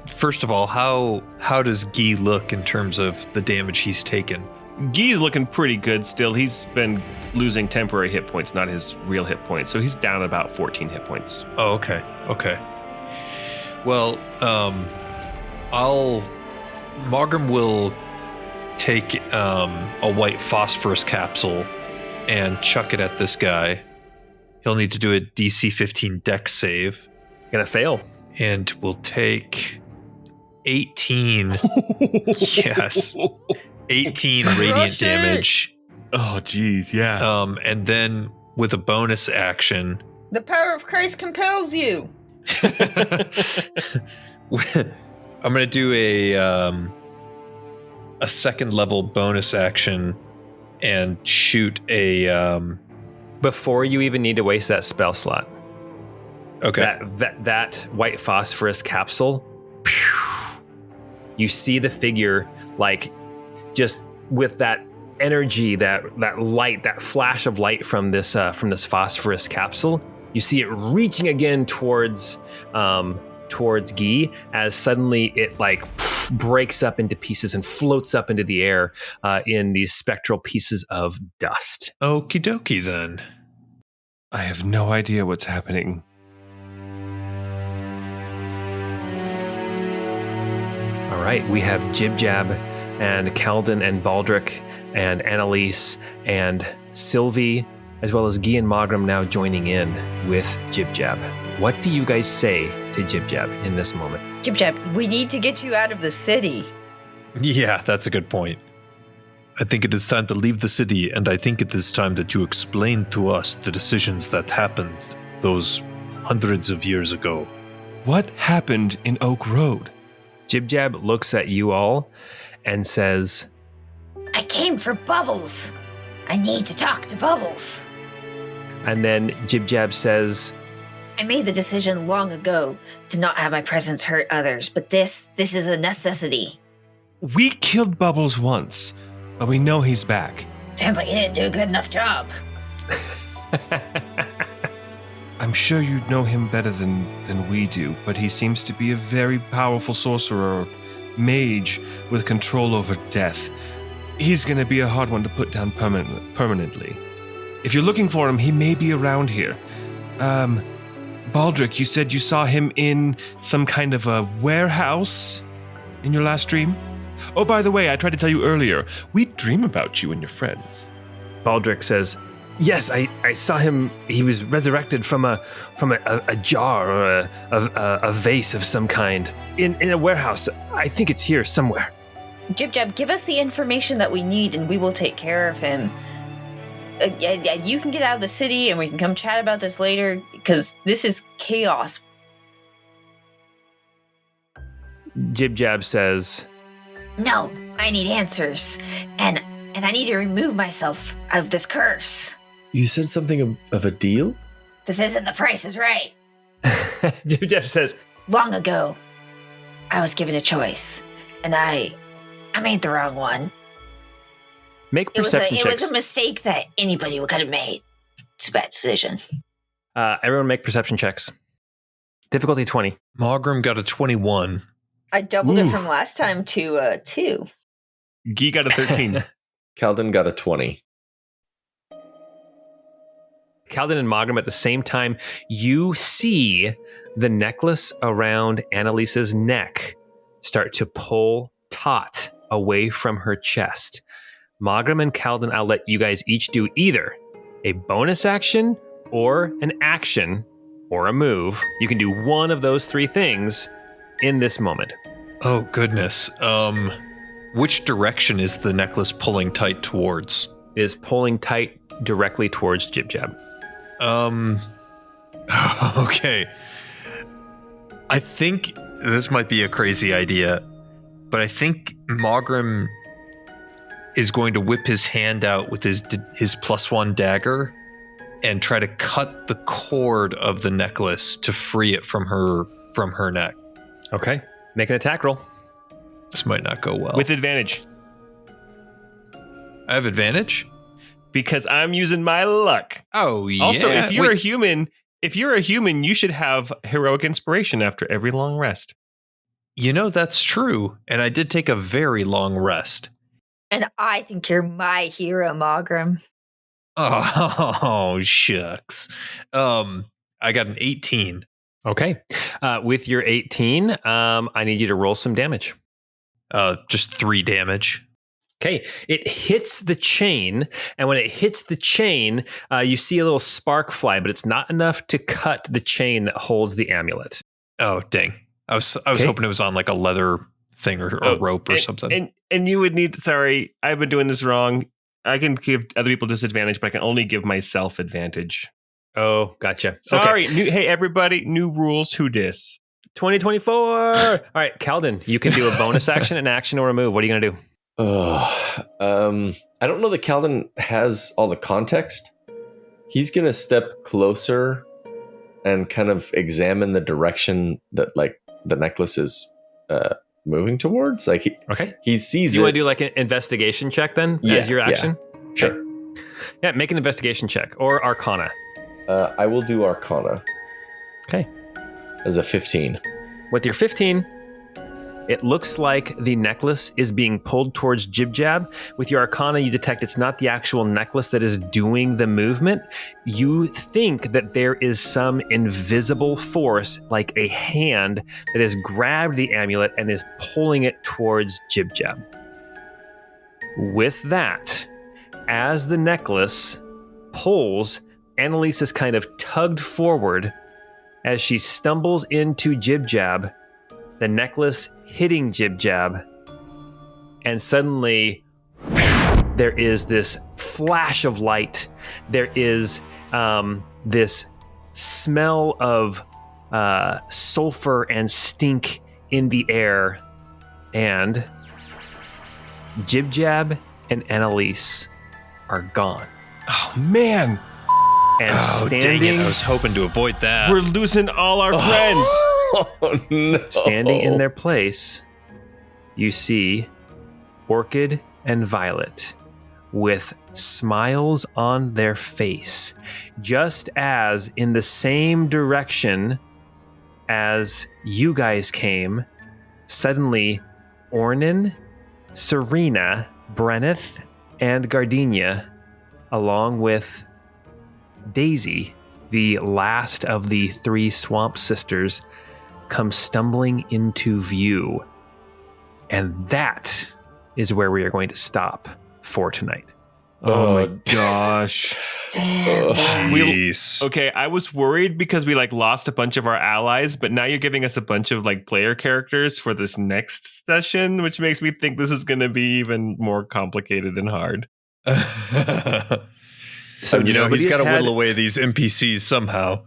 First of all, how does Guy look in terms of the damage he's taken? Guy's looking pretty good still. He's been losing temporary hit points, not his real hit points. So he's down about 14 hit points. Oh, okay. Well, Mawgrim will take a white phosphorus capsule and chuck it at this guy. He'll need to do a DC 15 dex save. Gonna fail. And we'll take 18. Yes. 18 radiant damage. Oh, geez, yeah. And then with a bonus action, The power of Christ compels you. I'm going to do a second level bonus action and shoot a. Before you even need to waste that spell slot. Okay. That white phosphorus capsule, you see the figure like just with that energy, that light, that flash of light from this phosphorus capsule. You see it reaching again towards Guy as suddenly it like breaks up into pieces and floats up into the air in these spectral pieces of dust. Okie dokie then. I have no idea what's happening. All right, we have Jibjab and Kalden and Baldric and Annelise and Cilvy, as well as Guy and Mawgrim now joining in with Jibjab. What do you guys say to Jibjab in this moment? Jibjab, we need to get you out of the city. Yeah, that's a good point. I think it is time to leave the city, and I think it is time that you explain to us the decisions that happened those hundreds of years ago. What happened in Oak Road? Jibjab looks at you all and says, I came for Bubbles. I need to talk to Bubbles. and then Jibjab says, I made the decision long ago to not have my presence hurt others, but this is a necessity. We killed Bubbles once, but we know he's back. Sounds like you didn't do a good enough job. I'm sure you know him better than we do, but he seems to be a very powerful sorcerer, mage with control over death. He's going to be a hard one to put down permanently. If you're looking for him, he may be around here. Baldric, you said you saw him in some kind of a warehouse in your last dream? Oh, by the way, I tried to tell you earlier, we dream about you and your friends. Baldric says, yes, I saw him. He was resurrected from a jar or a vase of some kind in a warehouse. I think it's here somewhere. Jibjab, give us the information that we need and we will take care of him. Yeah, you can get out of the city and we can come chat about this later because this is chaos. Jibjab says, No, I need answers. And I need to remove myself of this curse. You said something of a deal? This isn't The Price is Right. Jibjab says, Long ago, I was given a choice, and I made the wrong one. make perception It checks. was a mistake that anybody could have made. It's a bad decision. Everyone make perception checks. Difficulty 20. Mawgrim got a 21. I doubled Ooh. it from last time to 2. Guy got a 13. Kalden got a 20. Kalden and Mawgrim at the same time, you see the necklace around Annelise's neck start to pull taut away from her chest. Mawgrim and Kalden, I'll let you guys each do either a bonus action or an action or a move. You can do one of those three things in this moment. Oh, goodness. Which direction is the necklace pulling tight towards? It is pulling tight directly towards Jibjab. Okay. I think this might be a crazy idea, but I think Mawgrim is going to whip his hand out with his +1 dagger and try to cut the cord of the necklace to free it from her neck. Okay, make an attack roll. This might not go well. With advantage. I have advantage? Because I'm using my luck. Oh, yeah. Also, if you're Wait, a human, you should have heroic inspiration after every long rest. you know, that's true. And I did take a very long rest. And I think you're my hero, Mawgrim. Oh, shucks. I got an 18. Okay, with your 18, I need you to roll some damage. Just 3 damage. Okay, it hits the chain, and when it hits the chain, you see a little spark fly, but it's not enough to cut the chain that holds the amulet. Oh, dang. I was Okay. hoping it was on like a leather thing or rope or something. And you would need, sorry, I've been doing this wrong. I can give other people disadvantage, but I can only give myself advantage. Oh, gotcha. Sorry. Okay. Hey, everybody. New rules. Who dis? 2024. All right, Kalden, you can do a bonus action, an action, or a move. What are you going to do? I don't know that Kalden has all the context. He's going to step closer and kind of examine the direction that like the necklace is moving towards. Like he sees you it. Want to do like an investigation check then as your action? Yeah. Sure. Yeah, make an investigation check or Arcana. I will do Arcana. Okay. As a 15. With your 15, it looks like the necklace is being pulled towards Jibjab. With your Arcana, you detect it's not the actual necklace that is doing the movement. You think that there is some invisible force, like a hand, that has grabbed the amulet and is pulling it towards Jibjab. With that, as the necklace pulls, Annelise is kind of tugged forward as she stumbles into Jibjab, the necklace hitting Jibjab, and suddenly there is this flash of light. There is this smell of sulfur and stink in the air, and Jibjab and Annelise are gone. Oh, man. And standing, dang it. I was hoping to avoid that. We're losing all our friends. Oh, no. standing in their place, you see Orchid and Violet with smiles on their face, just as in the same direction as you guys came, suddenly Ornan, Serena, Brenneth, and Gardenia, along with Daisy, the last of the 3 swamp sisters, come stumbling into view. And that is where we are going to stop for tonight. Oh my gosh. Damn. Jeez. Okay, I was worried because we like lost a bunch of our allies, but now you're giving us a bunch of like player characters for this next session, which makes me think this is going to be even more complicated and hard. So he's got to whittle away these NPCs somehow.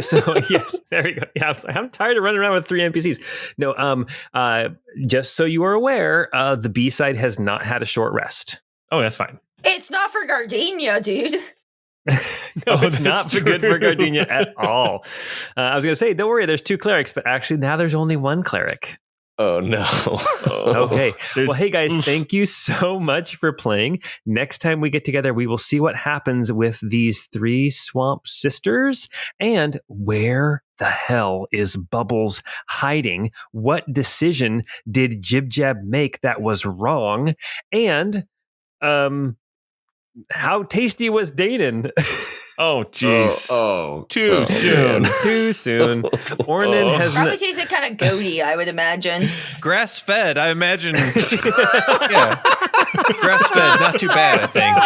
So yes, there we go. Yeah, I'm tired of running around with 3 NPCs. No, just so you are aware, the B-side has not had a short rest. Oh, that's fine. It's not for Gardenia, dude. No, it's not good for Gardenia at all. I was going to say, don't worry, there's 2 clerics, but actually now there's only 1 cleric. Oh, no. Okay. Well, hey, guys, thank you so much for playing. Next time we get together, we will see what happens with these 3 swamp sisters and where the hell is Bubbles hiding? What decision did Jibjab make that was wrong? And how tasty was Dainen? Oh, jeez. Too soon. Too soon. Ornan has Probably tasted kind of goaty, I would imagine. Grass fed, I imagine. Yeah. Grass fed, not too bad, I think.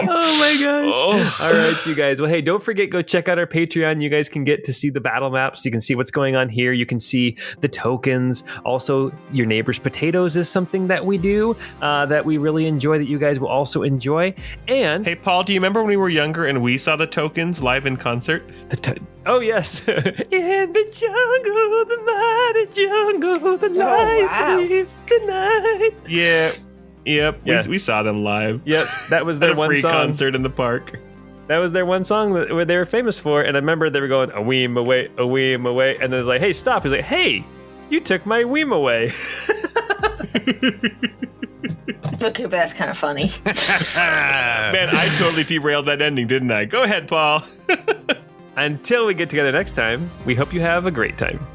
Oh my gosh. All right, you guys. Well, hey, don't forget, go check out our Patreon. You guys can get to see the battle maps. You can see what's going on here. You can see the tokens. Also, your neighbor's potatoes is something that we do that we really enjoy, that you guys will also enjoy. And hey, Paul, do you remember when we were younger and we saw the tokens live in concert? Oh, yes. In the jungle, the mighty jungle, the light sleeps tonight. Yeah. Yep. Yeah. We saw them live. Yep. That was their At a one free song. concert in the park. That was their one song that they were famous for. And I remember they were going, a weem away, a weem away. And they're like, hey, stop. He's like, hey, you took my weem away. Okay, but that's kind of funny. Man, I totally derailed that ending, didn't I? Go ahead, Paul. Until we get together next time, we hope you have a great time.